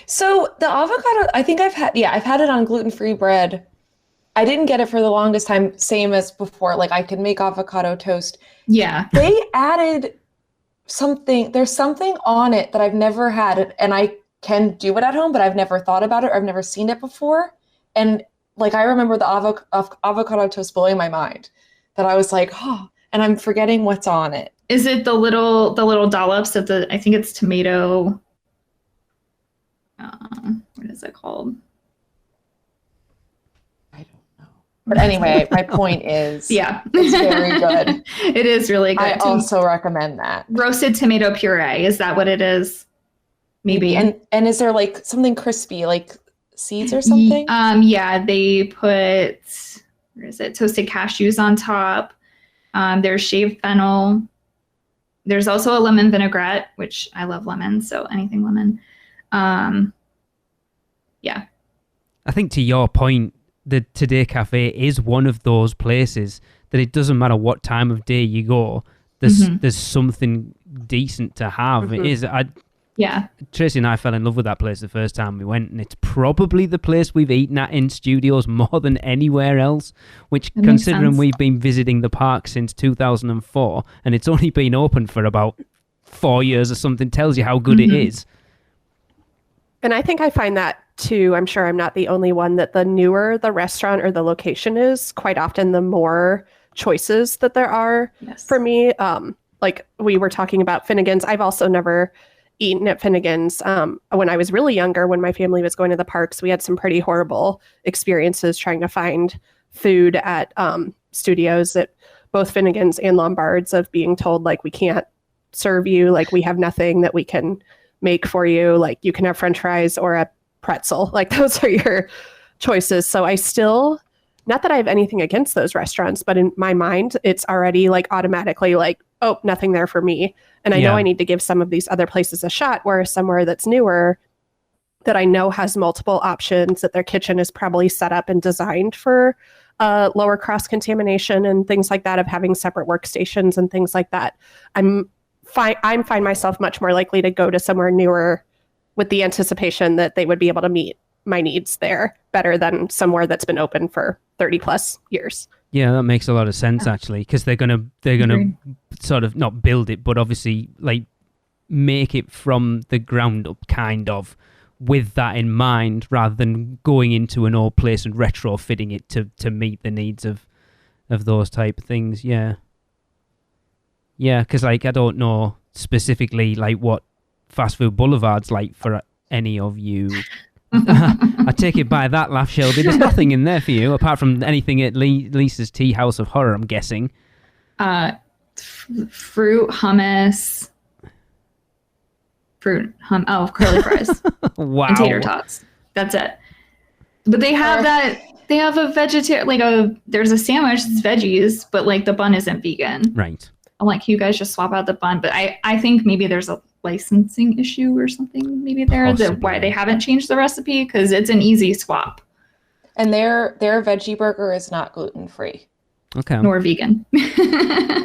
So the avocado, I think I've had it on gluten-free bread. I didn't get it for the longest time, same as before. Like I could make avocado toast. Yeah. They added something, there's something on it that I've never had, and I can do it at home, but I've never thought about it or I've never seen it before. And like, I remember the avocado toast blowing my mind that I was like, oh, and I'm forgetting what's on it. Is it the little dollops of I think it's tomato, what is it called? But anyway, my point is, it's very good. It is really good. I also recommend that. Roasted tomato puree. Is that what it is? Maybe. And is there like something crispy, like seeds or something? Yeah, they put, where is it? Toasted cashews on top. There's shaved fennel. There's also a lemon vinaigrette, which I love lemon, so anything lemon. Yeah. I think to your point, the Today Cafe is one of those places that it doesn't matter what time of day you go, there's something decent to have. It is. Tracy and I fell in love with that place the first time we went, and it's probably the place we've eaten at in studios more than anywhere else, which, considering we've been visiting the park since 2004 and it's only been open for about 4 years or something, tells you how good it is. And I think I find that too. I'm sure I'm not the only one, that the newer the restaurant or the location is, quite often the more choices that there are for me. like we were talking about Finnegan's. I've also never eaten at Finnegan's. When I was really younger, when my family was going to the parks, we had some pretty horrible experiences trying to find food at studios at both Finnegan's and Lombard's, of being told like, we can't serve you, like we have nothing that we can make for you, like you can have French fries or a pretzel, like those are your choices. So I still, not that I have anything against those restaurants, but in my mind it's already like automatically like, oh, nothing there for me. And I know I need to give some of these other places a shot, whereas somewhere that's newer that I know has multiple options, that their kitchen is probably set up and designed for lower cross-contamination and things like that, of having separate workstations and things like that. I'm find myself much more likely to go to somewhere newer with the anticipation that they would be able to meet my needs there better than somewhere that's been open for 30 plus years. Yeah, that makes a lot of sense actually, because they're gonna sort of not build it, but obviously like make it from the ground up, kind of, with that in mind, rather than going into an old place and retrofitting it to meet the needs of those type of things. Yeah, because like I don't know specifically like what Fast Food Boulevard's like for any of you. I take it by that laugh, Shelby. There's nothing in there for you apart from anything at Lisa's Tea House of Horror, I'm guessing. Fruit, hummus, curly fries. Wow. And tater tots. That's it. But they have they have a vegetarian, there's a sandwich that's veggies, but like the bun isn't vegan. Right. I'm like, you guys just swap out the bun. But I think maybe there's a licensing issue or something maybe there, that why they haven't changed the recipe, because it's an easy swap. And their veggie burger is not gluten-free. Okay. Nor vegan.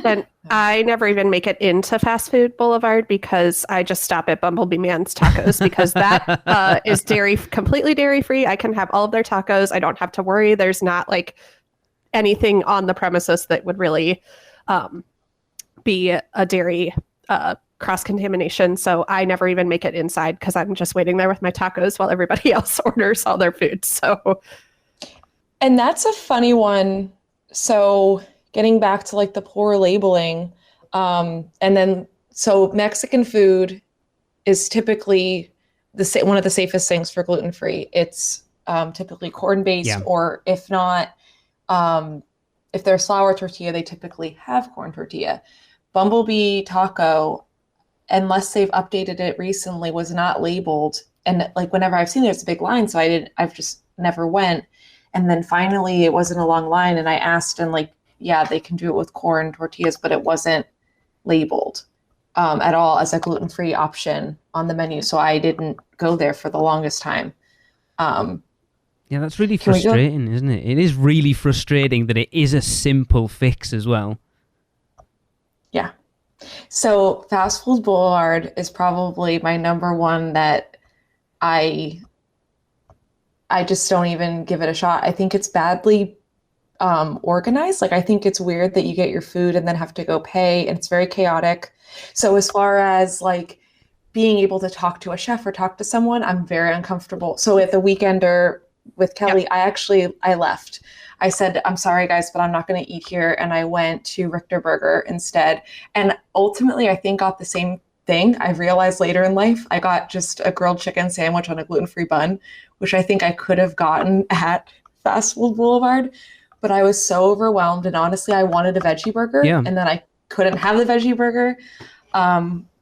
And I never even make it into Fast Food Boulevard because I just stop at Bumblebee Man's Tacos, because that is completely dairy-free. I can have all of their tacos. I don't have to worry. There's not like anything on the premises that would really be a dairy cross-contamination. So I never even make it inside because I'm just waiting there with my tacos while everybody else orders all their food. So, and that's a funny one. So getting back to like the poor labeling, and then so Mexican food is typically one of the safest things for gluten-free. It's typically corn-based, or if not, if there's flour tortilla, they typically have corn tortilla. Bumblebee Taco, unless they've updated it recently, was not labeled. And like whenever I've seen there's a big line, so I've just never went. And then finally it wasn't a long line, and I asked, and like, yeah, they can do it with corn tortillas, but it wasn't labeled at all as a gluten-free option on the menu. So I didn't go there for the longest time. Yeah, that's really frustrating, isn't it? It is really frustrating that it is a simple fix as well. Yeah. So Fast Food Boulevard is probably my number one that I just don't even give it a shot. I think it's badly organized. Like, I think it's weird that you get your food and then have to go pay, and it's very chaotic. So as far as like being able to talk to a chef or talk to someone, I'm very uncomfortable. So at the Weekender with Kelly, I left. I said, I'm sorry guys, but I'm not going to eat here. And I went to Richter Burger instead. And ultimately I think got the same thing. I realized later in life, I got just a grilled chicken sandwich on a gluten-free bun, which I think I could have gotten at Fast Food Boulevard, but I was so overwhelmed. And honestly, I wanted a veggie burger, and then I couldn't have the veggie burger,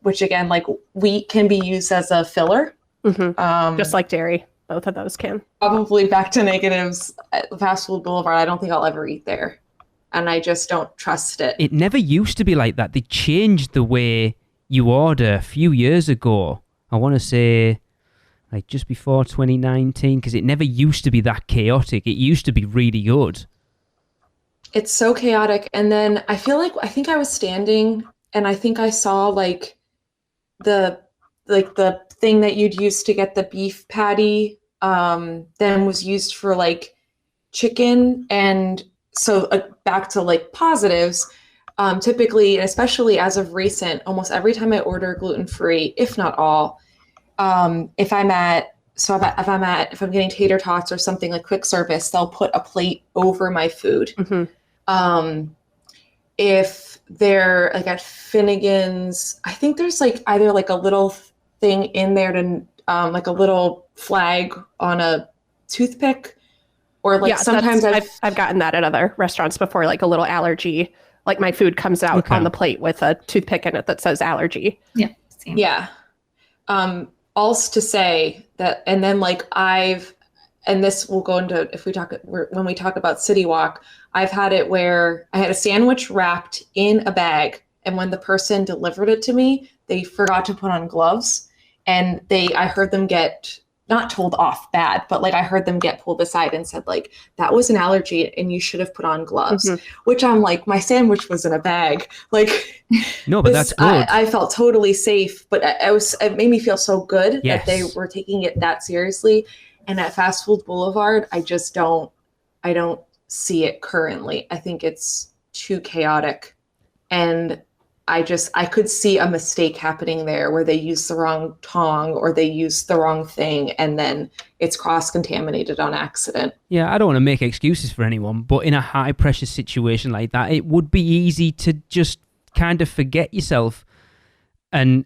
which again, like, wheat can be used as a filler. Mm-hmm. Just like dairy. Both of those can. Probably back to negatives. At Fast Food Boulevard, I don't think I'll ever eat there. And I just don't trust it. It never used to be like that. They changed the way you order a few years ago. I want to say like just before 2019, because it never used to be that chaotic. It used to be really good. It's so chaotic. And then I think I was standing, and I think I saw like the thing that you'd use to get the beef patty then was used for like chicken. And so back to like positives, typically, and especially as of recent, almost every time I order gluten-free, if not all, if I'm getting tater tots or something like quick service, they'll put a plate over my food. Mm-hmm. if they're like at Finnegan's, I think there's like either like a little thing in there to like a little flag on a toothpick, or like sometimes I've gotten that at other restaurants before, like a little allergy, like my food comes out on the plate with a toothpick in it that says allergy. Yeah. Same. Yeah. Also to say that, and then like and this will go into, when we talk about City Walk, I've had it where I had a sandwich wrapped in a bag, and when the person delivered it to me, they forgot to put on gloves, and I heard them get, not told off bad, but like I heard them get pulled aside and said like, that was an allergy and you should have put on gloves, which I'm like, my sandwich was in a bag. Like, no, but that's good. I felt totally safe, but it made me feel so good that they were taking it that seriously. And at Fast Food Boulevard, I don't see it currently. I think it's too chaotic. And I could see a mistake happening there where they use the wrong tong or they use the wrong thing, and then it's cross-contaminated on accident. Yeah, I don't want to make excuses for anyone, but in a high-pressure situation like that, it would be easy to just kind of forget yourself and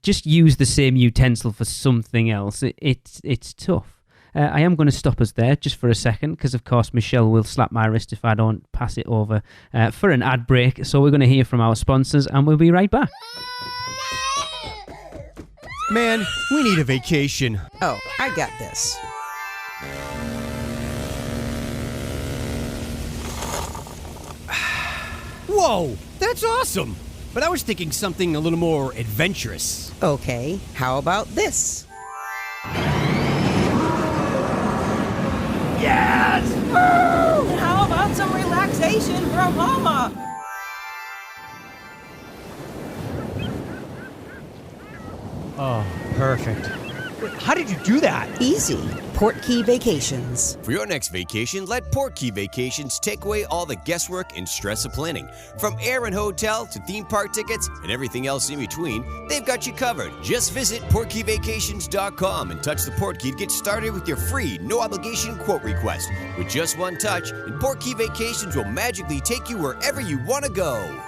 just use the same utensil for something else. It's tough. I am going to stop us there just for a second because, of course, Michelle will slap my wrist if I don't pass it over for an ad break. So we're going to hear from our sponsors and we'll be right back. Man, we need a vacation. Oh, I got this. Whoa, that's awesome. But I was thinking something a little more adventurous. Okay, how about this? Yes! And how about some relaxation from Mama? Oh, perfect. How did you do that? Easy. PortKey Vacations. For your next vacation, let PortKey Vacations take away all the guesswork and stress of planning. From air and hotel to theme park tickets and everything else in between, they've got you covered. Just visit PortKeyVacations.com and touch the PortKey to get started with your free, no-obligation quote request. With just one touch, and PortKey Vacations will magically take you wherever you want to go.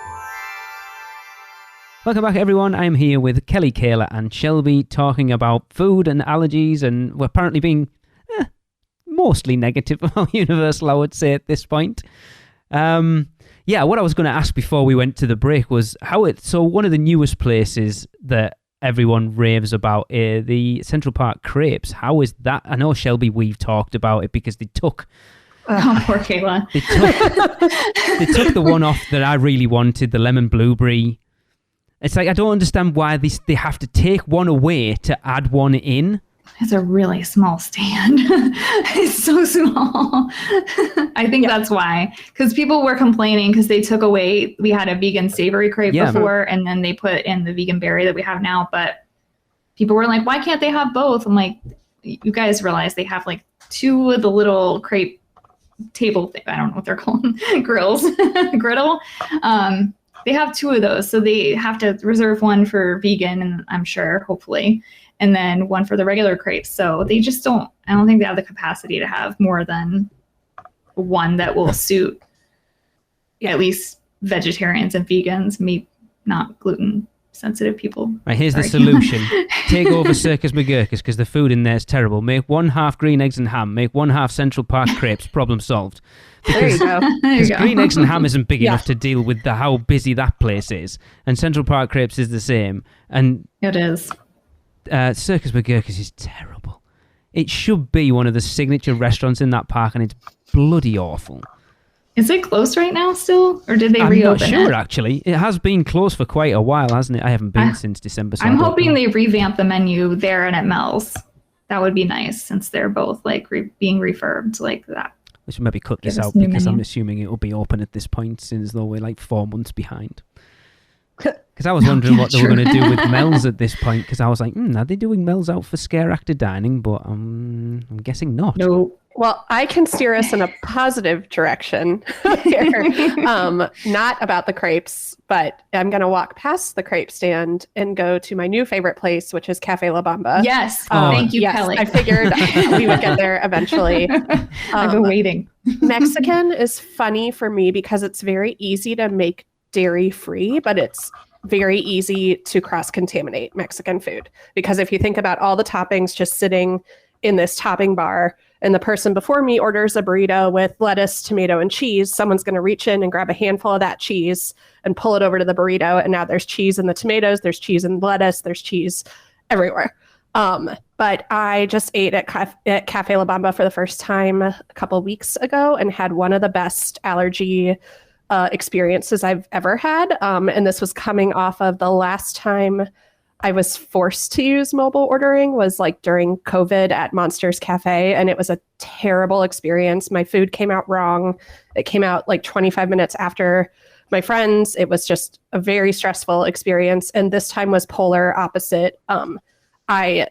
Welcome back, everyone. I'm here with Kelly, Kayla, and Shelby talking about food and allergies, and we're apparently being mostly negative about Universal, I would say, at this point. What I was going to ask before we went to the break was so one of the newest places that everyone raves about, the Central Park crepes. How is that? I know, Shelby, we've talked about it because they took... Oh, poor Kayla. They took the one off that I really wanted, the lemon blueberry. It's like, I don't understand why they have to take one away to add one in. It's a really small stand. It's so small. I think that's why. Because people were complaining because they took away, we had a vegan savory crepe before, and then they put in the vegan berry that we have now. But people were like, why can't they have both? I'm like, you guys realize they have like two of the little crepe table thing. I don't know what they're called. Griddle. They have two of those, so they have to reserve one for vegan, and I'm sure, hopefully, and then one for the regular crepes. So they just don't, I don't think they have the capacity to have more than one that will suit at least vegetarians and vegans, maybe not gluten sensitive people. Right, here's the solution. Take over Circus McGurkus because the food in there is terrible. Make 1/2 green eggs and ham. Make 1/2 Central Park crepes. Problem solved. There you go. Because green eggs and ham isn't big enough to deal with how busy that place is. And Central Park crepes is the same. And it is. Circus McGurkus is terrible. It should be one of the signature restaurants in that park, and it's bloody awful. Is it closed right now still? Or did they reopen it? I'm not sure, actually. It has been closed for quite a while, hasn't it? I haven't been since December. So I'm hoping they revamp the menu there and at Mel's. That would be nice since they're both like being refurbed like that. We should maybe cut this out because I'm assuming it will be open at this point, since though we're like 4 months behind. Because I was wondering what they were going to do with Mel's at this point, because I was like, are they doing Mel's out for scare actor dining? But I'm guessing not. No. Well, I can steer us in a positive direction here. Not about the crepes, but I'm going to walk past the crepe stand and go to my new favorite place, which is Cafe La Bamba. Yes. Thank you, yes, Kelly. I figured we would get there eventually. I've been waiting. Mexican is funny for me because it's very easy to make dairy-free, but it's very easy to cross-contaminate Mexican food. Because if you think about all the toppings just sitting in this topping bar, and the person before me orders a burrito with lettuce, tomato, and cheese, someone's going to reach in and grab a handful of that cheese and pull it over to the burrito. And now there's cheese in the tomatoes, there's cheese in the lettuce, there's cheese everywhere. But I just ate at Cafe La Bamba for the first time a couple weeks ago and had one of the best allergy experiences I've ever had. And this was coming off of the last time I was forced to use mobile ordering was like during COVID at Monsters Cafe, and it was a terrible experience. My food came out wrong. It came out like 25 minutes after my friends. It was just a very stressful experience. And this time was polar opposite. When I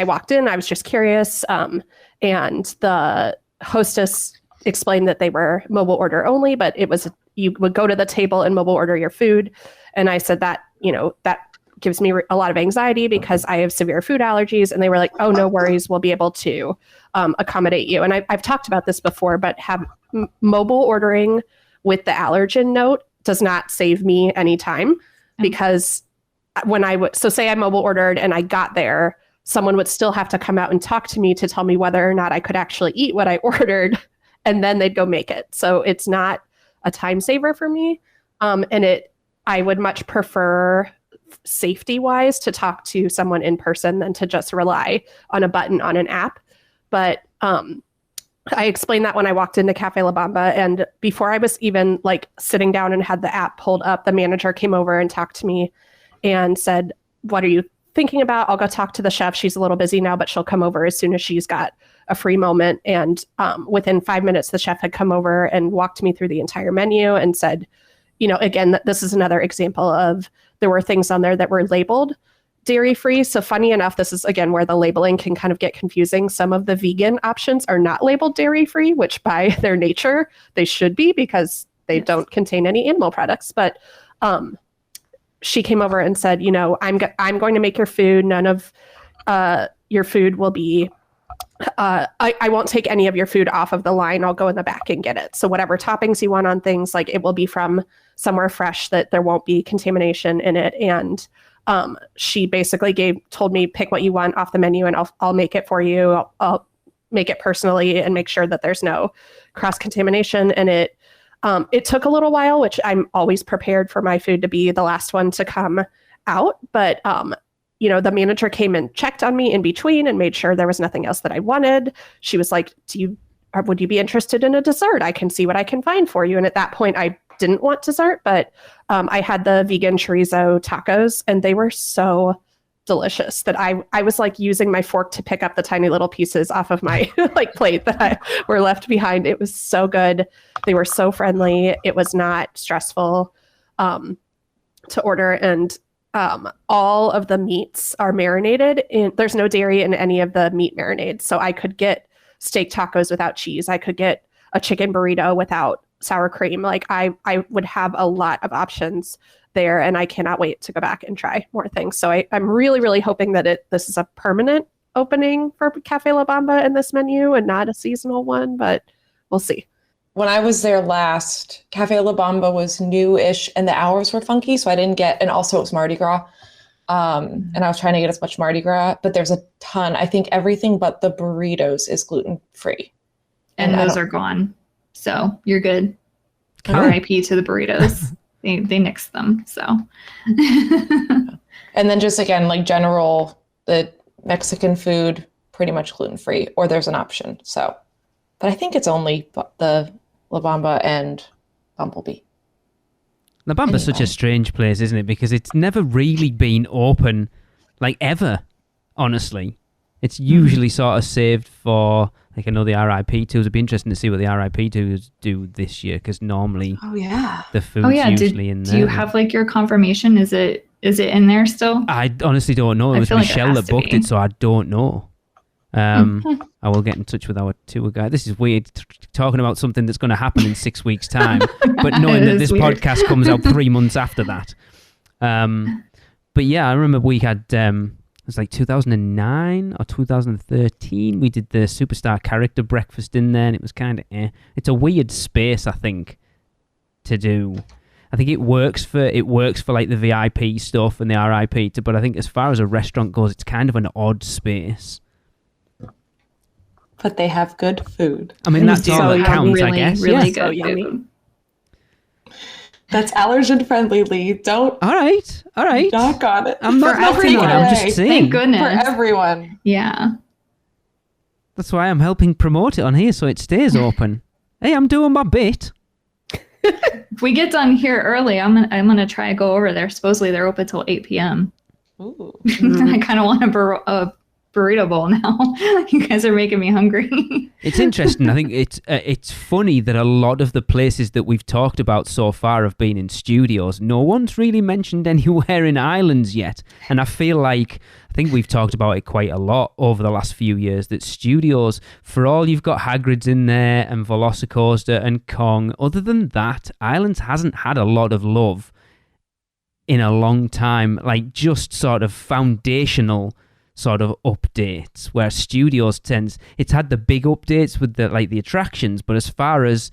walked in, I was just curious. And the hostess explained that they were mobile order only, but it was, you would go to the table and mobile order your food. And I said that, that gives me a lot of anxiety because I have severe food allergies. And they were like, oh, no worries. We'll be able to accommodate you. And I've talked about this before, but have mobile ordering with the allergen note does not save me any time because when say I mobile ordered and I got there, someone would still have to come out and talk to me to tell me whether or not I could actually eat what I ordered. And then they'd go make it. So it's not a time saver for me. I would much prefer safety-wise to talk to someone in person than to just rely on a button on an app. But I explained that when I walked into Cafe La Bamba, and before I was even like sitting down and had the app pulled up, the manager came over and talked to me and said, what are you thinking about? I'll go talk to the chef. She's a little busy now, but she'll come over as soon as she's got a free moment. And within 5 minutes, the chef had come over and walked me through the entire menu and said, again, this is another example of there were things on there that were labeled dairy-free. So funny enough, this is, again, where the labeling can kind of get confusing. Some of the vegan options are not labeled dairy-free, which by their nature, they should be because they don't contain any animal products. But she came over and said, I'm going to make your food. None of your food will be, I won't take any of your food off of the line. I'll go in the back and get it. So whatever toppings you want on things, like it will be from somewhere fresh that there won't be contamination in it. And she basically told me, pick what you want off the menu and I'll make it for you. I'll make it personally and make sure that there's no cross-contamination. And it took a little while, which I'm always prepared for my food to be the last one to come out. But, the manager came and checked on me in between and made sure there was nothing else that I wanted. She was like, would you be interested in a dessert? I can see what I can find for you. And at that point, I didn't want dessert, but I had the vegan chorizo tacos and they were so delicious that I was like using my fork to pick up the tiny little pieces off of my plate that were left behind. It was so good. They were so friendly. It was not stressful to order. And all of the meats are marinated there's no dairy in any of the meat marinades. So I could get steak tacos without cheese. I could get a chicken burrito without sour cream. Like I would have a lot of options there, and I cannot wait to go back and try more things. So I'm really, really hoping that this is a permanent opening for Cafe La Bamba in this menu and not a seasonal one, but we'll see. When I was there last, Cafe La Bamba was new-ish and the hours were funky, so I didn't get, and also it was Mardi Gras. And I was trying to get as much Mardi Gras, but there's a ton. I think everything but the burritos is gluten-free. And those are gone. So you're good. RIP to the burritos. They nixed them. So. And then just again, like general, the Mexican food, pretty much gluten-free, or there's an option. So, but I think it's only the La Bamba and Bumblebee. La Bamba's such a strange place, isn't it? Because it's never really been open, like ever, honestly. It's usually sort of saved for, like I know the RIP tours. It'd be interesting to see what the RIP tours do this year, because normally the food's usually in there. Do you have like your confirmation? Is it in there still? I honestly don't know. It was Michelle that booked it, so I don't know. I will get in touch with our tour guide. This is weird, talking about something that's going to happen in 6 weeks' time, but knowing that this podcast comes out 3 months after that. But yeah, I remember we had, it was like 2009 or 2013, we did the Superstar Character Breakfast in there, and it was kind of, It's a weird space, I think, to do. I think it works for like the VIP stuff and the RIP. But I think as far as a restaurant goes, it's kind of an odd space. But they have good food. I mean, that's all that counts, I guess. Really So good yummy. food. That's allergen friendly, Lee. Don't All right. knock on it. I'm not For knocking on it. I'm just everyone. saying. Thank goodness. For everyone. Yeah. That's why I'm helping promote it on here so it stays open. Hey, I'm doing my bit. If we get done here early, I'm gonna try to go over there. Supposedly they're open till 8 p.m. Ooh. I kind of want a burrito bowl now. You guys are making me hungry. It's interesting. I think it's funny that a lot of the places that we've talked about so far have been in studios. No one's really mentioned anywhere in islands yet. And I think we've talked about it quite a lot over the last few years, that studios, for all you've got Hagrid's in there and Velocicoaster and Kong, other than that, islands hasn't had a lot of love in a long time, like just sort of foundational sort of updates, where studios it's had the big updates with the attractions, but as far as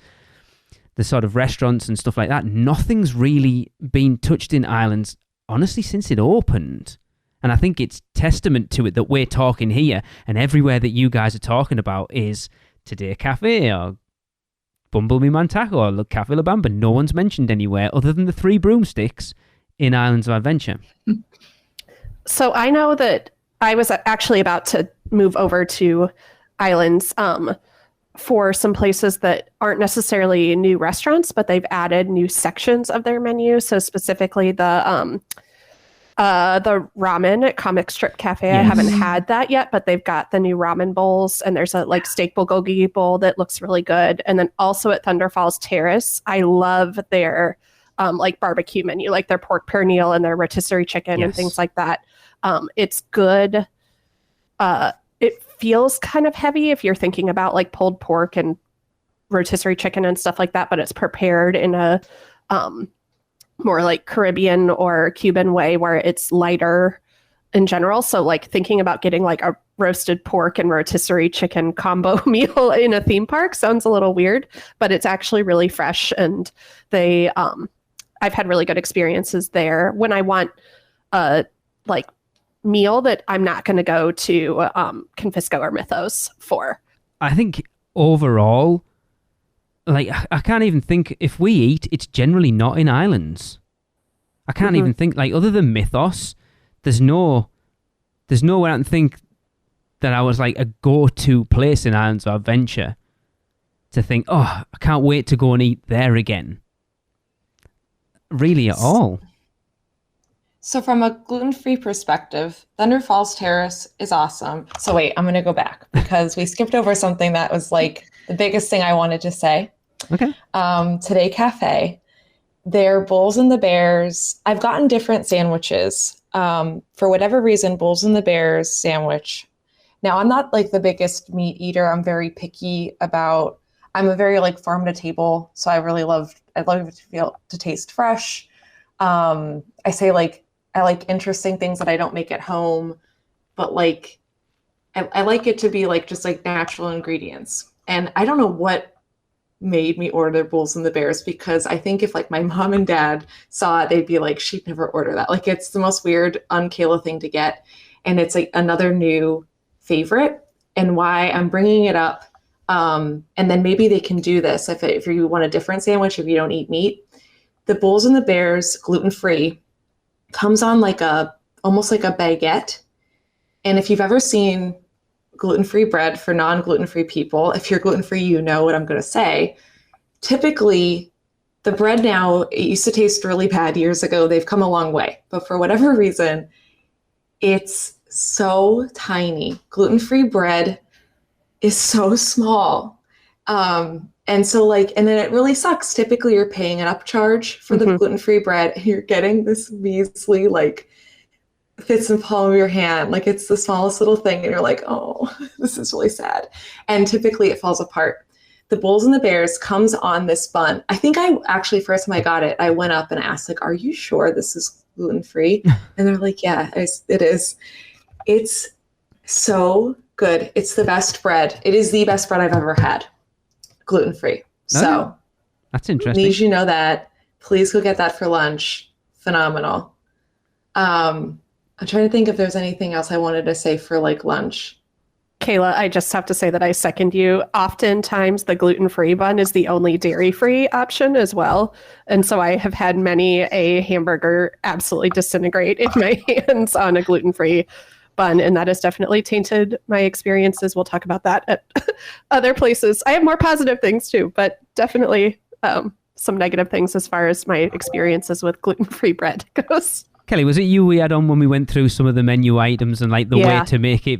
the sort of restaurants and stuff like that, nothing's really been touched in islands, honestly, since it opened. And I think it's testament to it that we're talking here, and everywhere that you guys are talking about is Today Cafe or Bumblebee Mantaco or Le Cafe La Bamba. No one's mentioned anywhere other than the 3 broomsticks in Islands of Adventure. So I know that I was actually about to move over to islands for some places that aren't necessarily new restaurants, but they've added new sections of their menu. So specifically the ramen at Comic Strip Cafe. Yes. I haven't had that yet, but they've got the new ramen bowls, and there's a steak bulgogi bowl that looks really good. And then also at Thunder Falls Terrace, I love their barbecue menu, like their pork pernil and their rotisserie chicken and things like that. It's good. It feels kind of heavy if you're thinking about like pulled pork and rotisserie chicken and stuff like that, but it's prepared in a more like Caribbean or Cuban way where it's lighter in general. So like thinking about getting like a roasted pork and rotisserie chicken combo meal in a theme park sounds a little weird, but it's actually really fresh, and they I've had really good experiences there. When I want meal that I'm not going to go to Confisco or Mythos for. I think overall, like, I can't even think, if we eat, it's generally not in islands. I can't even think, like, other than Mythos, there's nowhere I can think that I was like a go-to place in Islands of Adventure to think, oh, I can't wait to go and eat there again. Really at all. So from a gluten-free perspective, Thunder Falls Terrace is awesome. So wait, I'm going to go back because we skipped over something that was like the biggest thing I wanted to say. Okay. Today Cafe, their Bulls and the Bears. I've gotten different sandwiches. For whatever reason, Bulls and the Bears sandwich. Now, I'm not like the biggest meat eater. I'm very picky about, I'm a very like farm to table. So I love it to taste fresh. I say like, I like interesting things that I don't make at home, but like, I like it to be like just like natural ingredients. And I don't know what made me order Bulls and the Bears, because I think if like my mom and dad saw it, they'd be like, she'd never order that. Like, it's the most weird un-Kayla thing to get. And it's like another new favorite, and why I'm bringing it up. And then maybe they can do this if you want a different sandwich, if you don't eat meat. The Bulls and the Bears, gluten-free, comes on like almost like a baguette. And if you've ever seen gluten-free bread for non-gluten-free people, if you're gluten-free, you know what I'm going to say. Typically, the bread now, it used to taste really bad years ago. They've come a long way. But for whatever reason, it's so tiny. Gluten-free bread is so small. And so like, and then it really sucks. Typically you're paying an upcharge for the gluten-free bread, and you're getting this measly, like, fits in the palm of your hand. Like, it's the smallest little thing. And you're like, oh, this is really sad. And typically it falls apart. The Bulls and the Bears comes on this bun. I think I actually, first time I got it, I went up and asked, like, are you sure this is gluten-free? And they're like, yeah, it is. It's so good. It's the best bread. It is the best bread I've ever had. Gluten-free. So that's interesting. Need you know that. Please go get that for lunch. Phenomenal. I'm trying to think if there's anything else I wanted to say for like lunch. Kayla, I just have to say that I second you. Oftentimes, the gluten-free bun is the only dairy-free option as well. And so I have had many a hamburger absolutely disintegrate in my hands on a gluten-free bun. And that has definitely tainted my experiences. We'll talk about that at other places. I have more positive things too, but definitely some negative things as far as my experiences with gluten-free bread goes. Kelly, was it you we had on when we went through some of the menu items and like the way to make it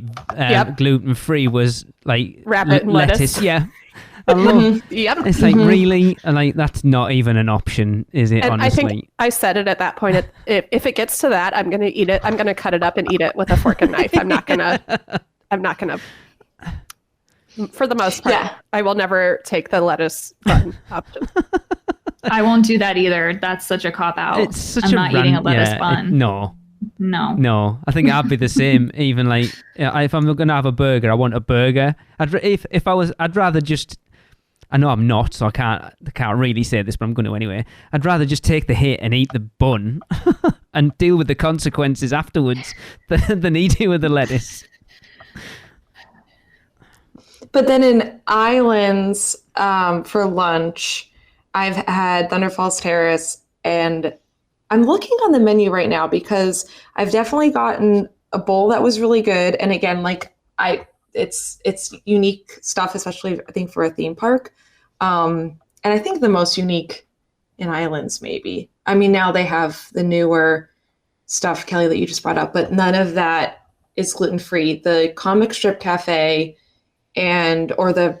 gluten-free was like wrap it in lettuce. Yeah. I love, Yep. It's like really, like that's not even an option, is it? And honestly, I think I said it at that point. If it gets to that, I'm going to eat it. I'm going to cut it up and eat it with a fork and knife. I'm not going to, for the most part, I will never take the lettuce bun option. I won't do that either. That's such a cop-out. It's such I'm not eating a lettuce bun. No. I think I'd be the same. Even like if I'm going to have a burger, I want a burger. I'd rather just. I know I'm not, so I can't really say this, but I'm going to anyway. I'd rather just take the hit and eat the bun and deal with the consequences afterwards than eat it with the lettuce. But then in Islands, for lunch, I've had Thunder Falls Terrace, and I'm looking on the menu right now because I've definitely gotten a bowl that was really good. And again, like it's unique stuff, especially I think for a theme park. And I think the most unique in Islands, maybe. I mean, now they have the newer stuff, Kelly, that you just brought up, but none of that is gluten-free. The Comic Strip Cafe or the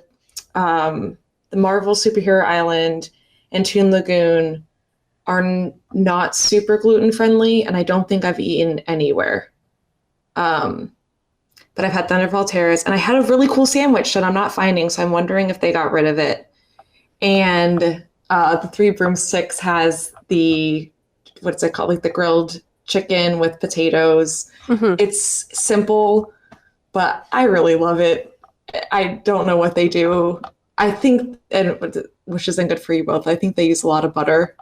Marvel Superhero Island and Toon Lagoon are not super gluten-friendly, and I don't think I've eaten anywhere. But I've had Thunderfall Terrace, and I had a really cool sandwich that I'm not finding, so I'm wondering if they got rid of it. And the Three Broomsticks has what's it called? Like the grilled chicken with potatoes. Mm-hmm. It's simple, but I really love it. I don't know what they do. I think, which isn't good for you both, I think they use a lot of butter.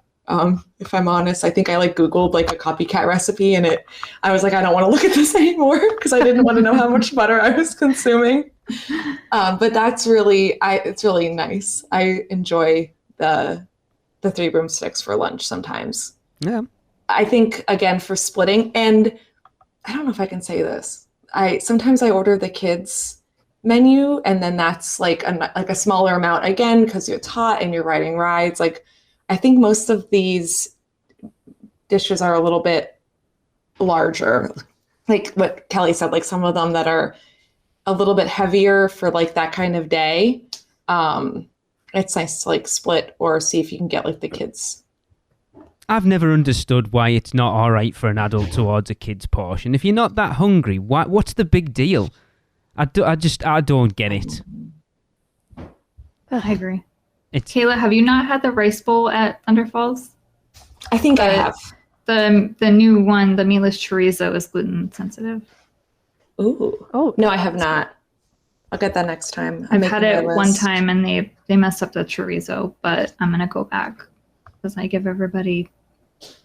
If I'm honest, I think I Googled a copycat recipe, and I was like, I don't want to look at this anymore because I didn't want to know how much butter I was consuming. But that's it's really nice. I enjoy the Three Broomsticks for lunch sometimes. Yeah. I think again for splitting, and I don't know if I can say this. Sometimes I order the kids menu, and then that's like a smaller amount again because it's hot and you're riding rides. I think most of these dishes are a little bit larger, like what Kelly said, some of them that are a little bit heavier for that kind of day. It's nice to split or see if you can get the kids. I've never understood why it's not all right for an adult towards a kid's portion. If you're not that hungry, what's the big deal? I don't get it. I agree. Kayla, have you not had the rice bowl at Thunder Falls? I think I have. The new one, the meatless chorizo, is gluten sensitive. Ooh. Oh, no, I have not. I'll get that next time. I've had it one time and they messed up the chorizo, but I'm going to go back because I give everybody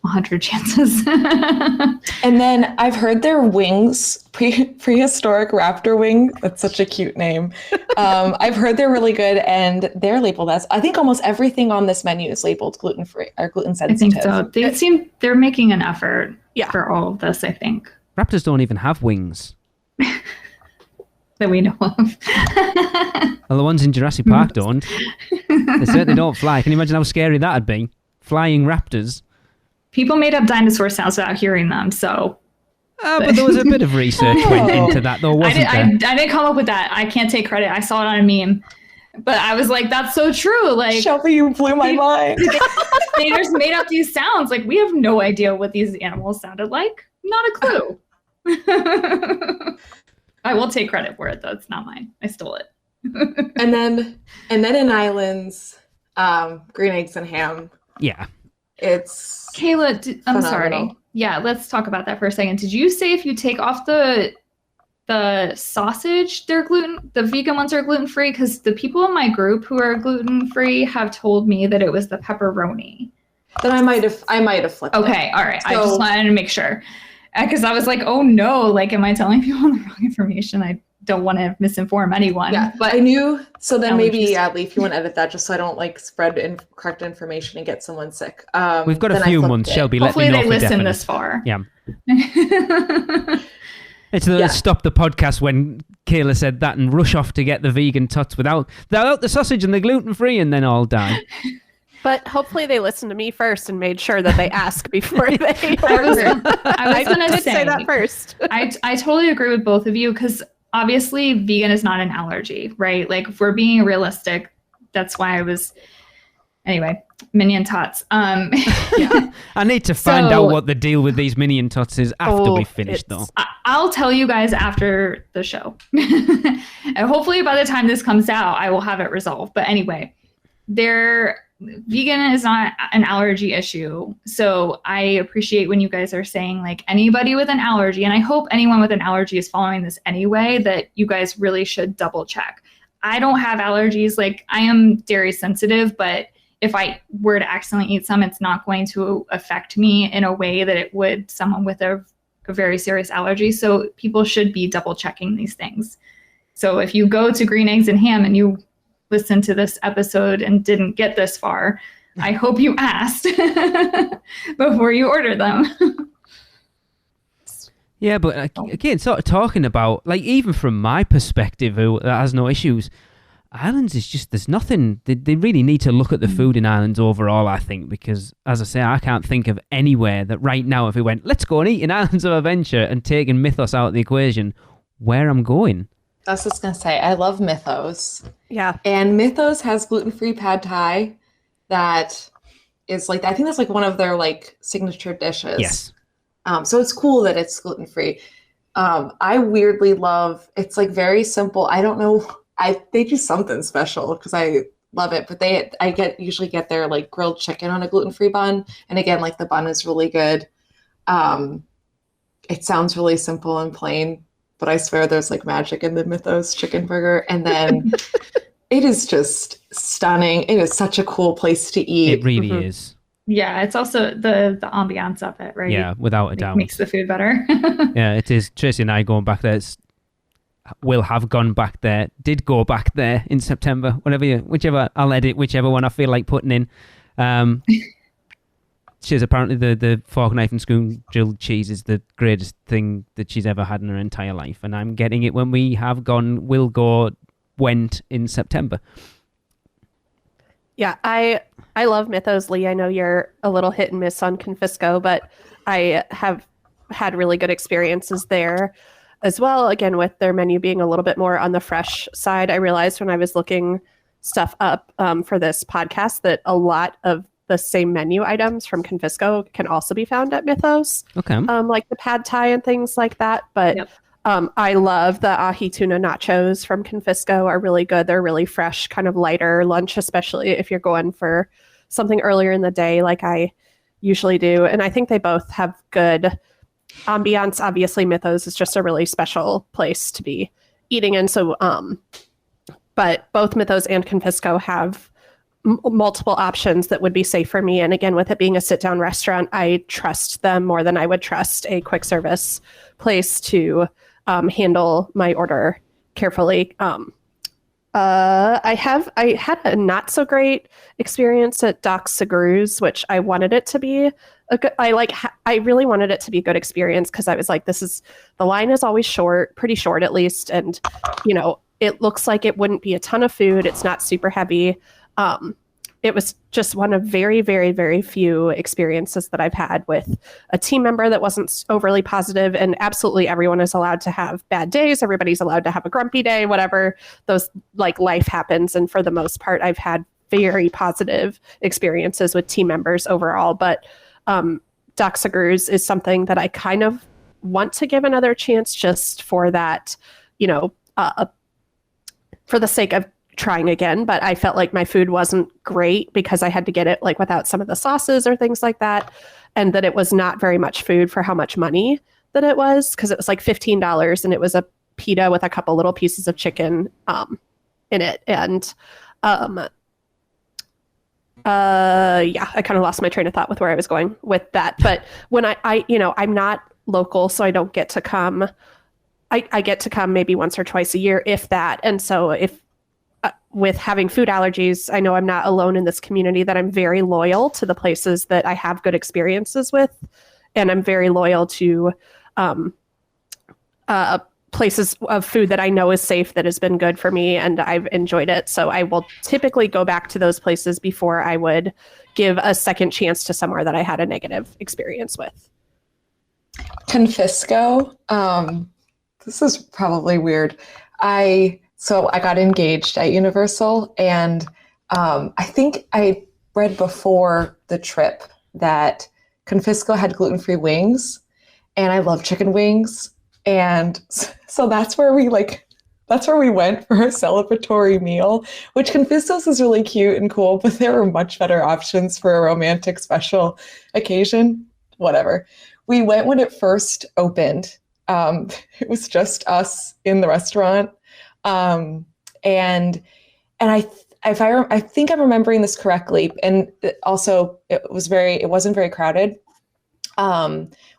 100 chances. And then I've heard their wings, prehistoric raptor wing. That's such a cute name. I've heard they're really good, and they're labeled as, I think almost everything on this menu is labeled gluten-free or gluten sensitive. I think so. They're making an effort for all of this, I think. Raptors don't even have wings. That we know of. Well, the ones in Jurassic Park don't. They certainly don't fly. Can you imagine how scary that'd be? Flying raptors. People made up dinosaur sounds without hearing them, so. But there was a bit of research went into that, though, wasn't there? I didn't come up with that. I can't take credit. I saw it on a meme. But I was like, that's so true. Shelby, you blew my mind. They just made up these sounds. We have no idea what these animals sounded like. Not a clue. I will take credit for it, though. It's not mine. I stole it. And then in Islands, green eggs and ham. Yeah. It's Kayla, I'm sorry. Yeah, let's talk about that for a second. Did you say if you take off the sausage, the vegan ones are gluten-free? Because the people in my group who are gluten-free have told me that it was the pepperoni. Then I might have flipped it. Okay, all right. I So- just wanted to make sure. Because I was like, oh no, like, am I telling people the wrong information? I don't want to misinform anyone. Yeah, but I knew. So then maybe, allergies. Lee, if you want to edit that, just so I don't like spread incorrect information and get someone sick. We've got a then I few flipped months, it. Shelby. Let hopefully me know they for listen definite. this far. Yeah. It's the stop the podcast when Kayla said that and rush off to get the vegan tots without the sausage and the gluten-free and then all die. But hopefully they listened to me first and made sure that they ask before they I was I going to did say that first. I totally agree with both of you because obviously vegan is not an allergy, right? Like if we're being realistic, that's why I was, anyway, Minion Tots. I need to find out what the deal with these Minion Tots is after we finish, though. I'll tell you guys after the show. And hopefully by the time this comes out, I will have it resolved. But anyway, vegan is not an allergy issue. So I appreciate when you guys are saying like anybody with an allergy, and I hope anyone with an allergy is following this anyway, that you guys really should double check. I don't have allergies. Like I am dairy sensitive, but if I were to accidentally eat some, it's not going to affect me in a way that it would someone with a very serious allergy. So people should be double checking these things. So if you go to Green Eggs and Ham and you listen to this episode and didn't get this far, I hope you asked before you order them. Yeah, but again, sort of talking about, like, even from my perspective, who has no issues, Ireland's is just, there's nothing, they really need to look at the food in Ireland overall, I think, because, as I say, I can't think of anywhere that right now, if we went, let's go and eat in Islands of Adventure and taking Mythos out of the equation, where I'm going. I was just going to say, I love Mythos. Yeah. And Mythos has gluten-free pad thai that is like, I think that's like one of their like signature dishes. Yes. So it's cool that it's gluten-free. I weirdly love, it's like very simple. I don't know. They do something special because I love it, but I usually get their like grilled chicken on a gluten-free bun. And again, like the bun is really good. It sounds really simple and plain, but I swear there's like magic in the Mythos chicken burger. And then it is just stunning. It is such a cool place to eat. It really is. Yeah, it's also the ambiance of it, right? Yeah, without a doubt. Makes the food better. Yeah, it is. Tracy and I going back there, will have gone back there, did go back there in September, whichever, I'll edit whichever one I feel like putting in. She's apparently the fork, knife and spoon grilled cheese is the greatest thing that she's ever had in her entire life. And I'm getting it when we have gone, went in September. Yeah, I love Mythos, Lee. I know you're a little hit and miss on Confisco, but I have had really good experiences there as well. Again, with their menu being a little bit more on the fresh side. I realized when I was looking stuff up for this podcast that a lot of the same menu items from Confisco can also be found at Mythos. Okay. Like the pad thai and things like that. But Yep. I love the ahi tuna nachos from Confisco, are really good. They're really fresh, kind of lighter lunch, especially if you're going for something earlier in the day like I usually do. And I think they both have good ambiance. Obviously, Mythos is just a really special place to be eating in. So, but both Mythos and Confisco have multiple options that would be safe for me. And again, with it being a sit-down restaurant, I trust them more than I would trust a quick service place to handle my order carefully. I had a not so great experience at Doc Segru's, which I wanted it to be a good. I really wanted it to be a good experience because I was like, the line is always short, pretty short at least, and it looks like it wouldn't be a ton of food. It's not super heavy. It was just one of very, very, very few experiences that I've had with a team member that wasn't overly positive. And absolutely everyone is allowed to have bad days. Everybody's allowed to have a grumpy day, whatever. Those, like, life happens. And for the most part, I've had very positive experiences with team members overall. But Doc Segru's is something that I kind of want to give another chance just for that, for the sake of trying again. But I felt like my food wasn't great because I had to get it like without some of the sauces or things like that, and that it was not very much food for how much money that it was, because it was like $15 and it was a pita with a couple little pieces of chicken in it. And Yeah, I kind of lost my train of thought with where I was going with that. But when I'm not local, so I don't get to come. I get to come maybe once or twice a year, if that. And so with having food allergies, I know I'm not alone in this community, that I'm very loyal to the places that I have good experiences with. And I'm very loyal to places of food that I know is safe, that has been good for me, and I've enjoyed it. So I will typically go back to those places before I would give a second chance to somewhere that I had a negative experience with. Confisco. This is probably weird. I got engaged at Universal, and I think I read before the trip that Confisco had gluten-free wings, and I love chicken wings. And so that's where we went for a celebratory meal, which Confisco's is really cute and cool, but there were much better options for a romantic special occasion. Whatever. We went when it first opened. It was just us in the restaurant. And I think I'm remembering this correctly. And also it wasn't very crowded.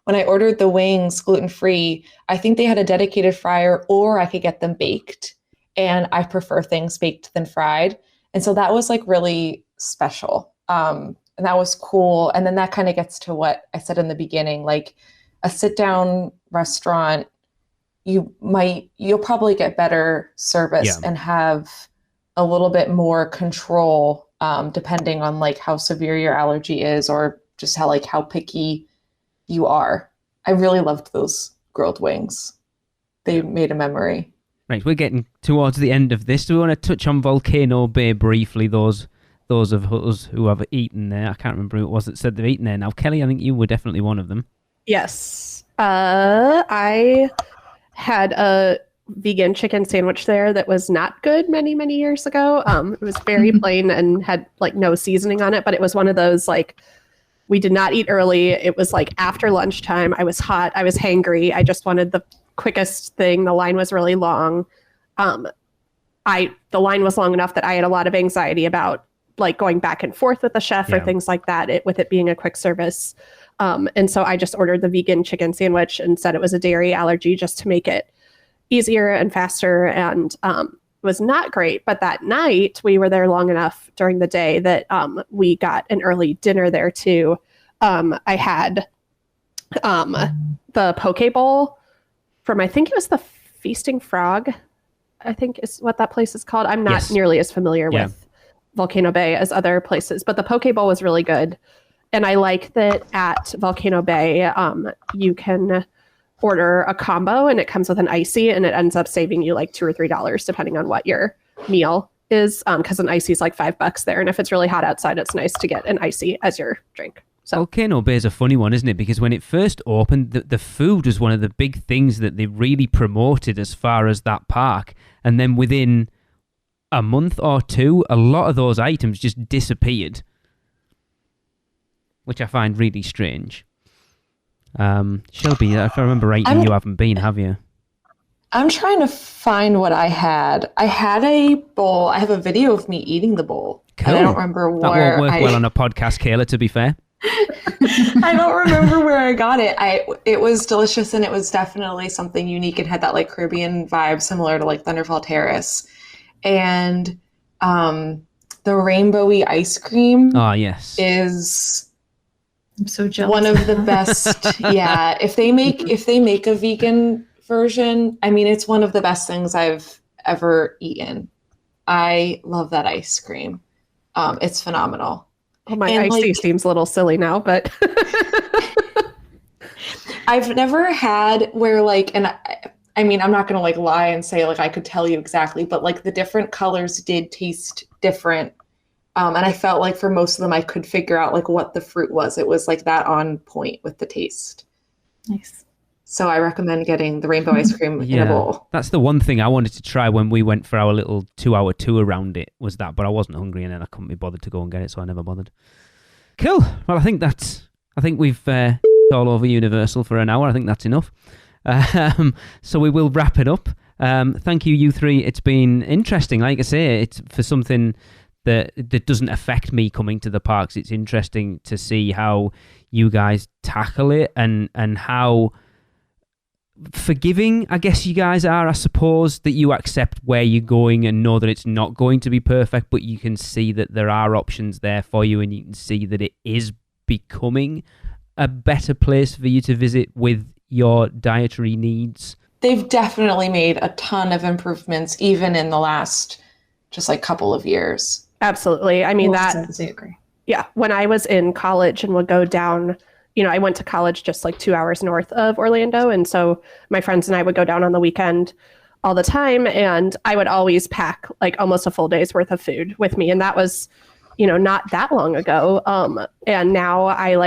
When I ordered the wings gluten-free, I think they had a dedicated fryer, or I could get them baked. And I prefer things baked than fried. And so that was like really special. And that was cool. And then that kind of gets to what I said in the beginning, like a sit-down restaurant, you'll probably get better service and have a little bit more control, depending on like how severe your allergy is, or just how picky you are. I really loved those grilled wings. They made a memory. Right, we're getting towards the end of this. Do we want to touch on Volcano Bay briefly? Those of us who have eaten there. I can't remember who it was that said they've eaten there. Now, Kelly, I think you were definitely one of them. Yes. I had a vegan chicken sandwich there that was not good many, many years ago. It was very plain and had like no seasoning on it, but it was one of those like, we did not eat early. It was like after lunchtime. I was hot. I was hangry. I just wanted the quickest thing. The line was really long. The line was long enough that I had a lot of anxiety about like going back and forth with the chef or things like that, with it being a quick service. And so I just ordered the vegan chicken sandwich and said it was a dairy allergy just to make it easier and faster, and was not great. But that night we were there long enough during the day that we got an early dinner there too. I had the poke bowl from, I think it was the Feasting Frog, I think is what that place is called. I'm not nearly as familiar with Volcano Bay as other places, but the poke bowl was really good. And I like that at Volcano Bay, you can order a combo and it comes with an icy, and it ends up saving you like $2 or $3 depending on what your meal is, because an icy is like $5 there. And if it's really hot outside, it's nice to get an icy as your drink. So Volcano Bay is a funny one, isn't it? Because when it first opened, the food was one of the big things that they really promoted as far as that park. And then within a month or two, a lot of those items just disappeared, which I find really strange. Shelby, if I remember right, you haven't been, have you? I'm trying to find what I had. I had a bowl. I have a video of me eating the bowl. Cool. And I don't remember where. That won't work well on a podcast, Kayla, to be fair. I don't remember where I got it. It was delicious, and it was definitely something unique and had that like Caribbean vibe, similar to like Thunderfall Terrace. And the rainbowy ice cream is I'm so jealous. one of the best. Yeah. If they make a vegan version, I mean, it's one of the best things I've ever eaten. I love that ice cream. It's phenomenal. Oh, my icy seems a little silly now, but I've never had where like, and I mean, I'm not going to like lie and say like I could tell you exactly, but like the different colors did taste different. And I felt like for most of them, I could figure out like what the fruit was. It was like that on point with the taste. Nice. So I recommend getting the rainbow ice cream in a bowl. That's the one thing I wanted to try when we went for our little 2-hour tour around it, was that, but I wasn't hungry and then I couldn't be bothered to go and get it, so I never bothered. Cool. Well, I think we've all over Universal for an hour. I think that's enough. So we will wrap it up. Thank you, you three. It's been interesting. Like I say, it's for something that doesn't affect me coming to the parks. It's interesting to see how you guys tackle it and how forgiving, I guess, you guys are, I suppose, that you accept where you're going and know that it's not going to be perfect, but you can see that there are options there for you, and you can see that it is becoming a better place for you to visit with your dietary needs. They've definitely made a ton of improvements, even in the last just like couple of years. Absolutely. I mean, I agree. Yeah. When I was in college and would go down, I went to college just like 2 hours north of Orlando. And so my friends and I would go down on the weekend all the time. And I would always pack like almost a full day's worth of food with me. And that was, not that long ago. And now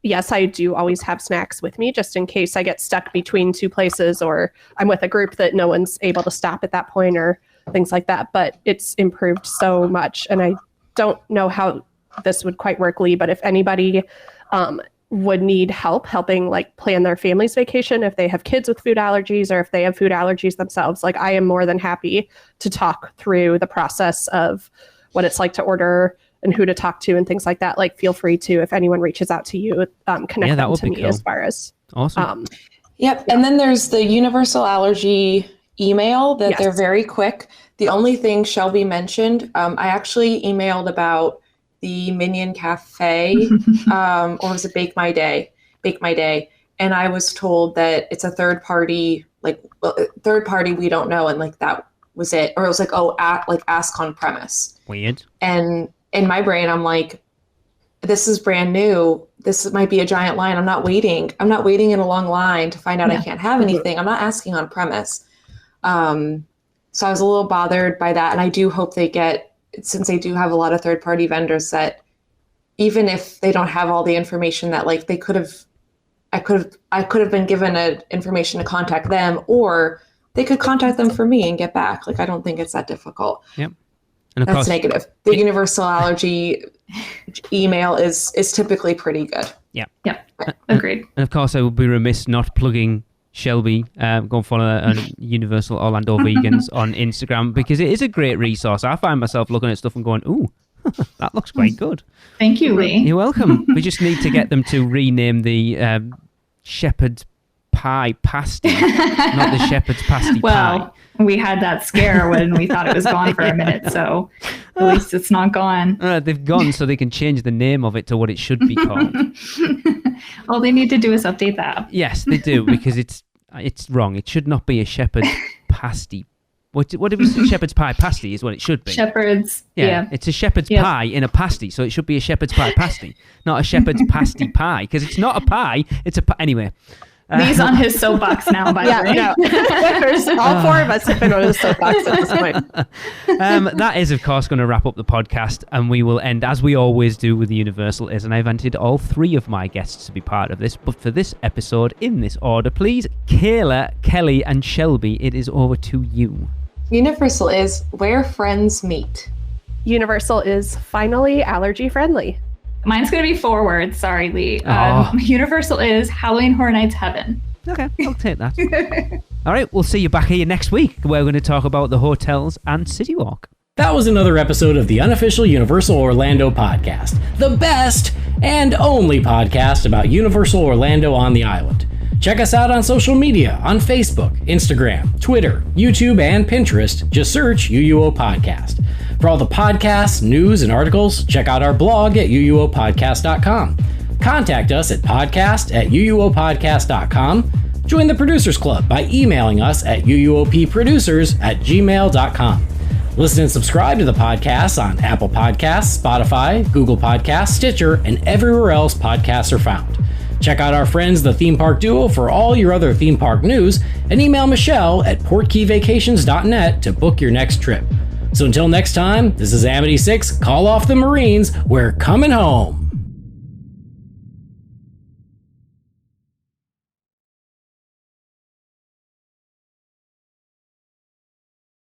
yes, I do always have snacks with me just in case I get stuck between two places, or I'm with a group that no one's able to stop at that point, or things like that. But it's improved so much. And I don't know how this would quite work, Lee, but if anybody would need helping like plan their family's vacation, if they have kids with food allergies or if they have food allergies themselves, like I am more than happy to talk through the process of what it's like to order and who to talk to and things like that. Like, feel free to, if anyone reaches out to you, connect them to me cool. As far as awesome. Yep. And then there's the Universal Allergy email that they're very quick. The only thing Shelby mentioned, I actually emailed about the Minion Cafe, or was it Bake My Day? And I was told that it's a third party, we don't know. And like, that was it. Or it was like, ask on premise. Weird. And in my brain, I'm like, this is brand new. This might be a giant line. I'm not waiting in a long line to find out I can't have anything. I'm not asking on premise. So I was a little bothered by that. And I do hope they get, since they do have a lot of third party vendors, that even if they don't have all the information that like I could have been given information to contact them, or they could contact them for me and get back. Like, I don't think it's that difficult. Yep. And of That's course, negative. The Universal Allergy email is typically pretty good. Yeah. Yeah. Agreed. And of course, I would be remiss not plugging Shelby. Go and follow her on Universal Orlando Vegans on Instagram, because it is a great resource. I find myself looking at stuff and going, ooh, that looks quite good. Thank you, Lee. You're welcome. We just need to get them to rename the shepherd's pie pasty, not the shepherd's pasty pie. We had that scare when we thought it was gone for a minute, so at least it's not gone. They've gone, so they can change the name of it to what it should be called. All they need to do is update the app. Yes, they do, because it's wrong. It should not be a shepherd's pasty. What if it's a shepherd's pie pasty is what it should be. Shepherd's, yeah. It's a shepherd's pie in a pasty, so it should be a shepherd's pie pasty, not a shepherd's pasty pie, because it's not a pie, it's a anyway. Lee's on his soapbox now, by the way. No. All four of us have been on his soapbox at this point. That is, of course, going to wrap up the podcast, and we will end, as we always do with the Universal Is, and I've invited all three of my guests to be part of this, but for this episode, in this order, please, Kayla, Kelly, and Shelby, it is over to you. Universal is where friends meet. Universal is finally allergy friendly. Mine's going to be 4 words. Sorry, Lee. Universal is Halloween Horror Nights Heaven. Okay, I'll take that. All right, we'll see you back here next week, where we're going to talk about the hotels and City Walk. That was another episode of the Unofficial Universal Orlando Podcast, the best and only podcast about Universal Orlando on the island. Check us out on social media on Facebook, Instagram, Twitter, YouTube, and Pinterest. Just search UUO Podcast. For all the podcasts, news, and articles, check out our blog at uuopodcast.com. Contact us at podcast@uuopodcast.com. Join the Producers Club by emailing us at uuopproducers@gmail.com. Listen and subscribe to the podcast on Apple Podcasts, Spotify, Google Podcasts, Stitcher, and everywhere else podcasts are found. Check out our friends, the Theme Park Duo, for all your other theme park news, and email Michelle at portkeyvacations.net to book your next trip. So until next time, this is Amity 6, Call Off the Marines, we're coming home.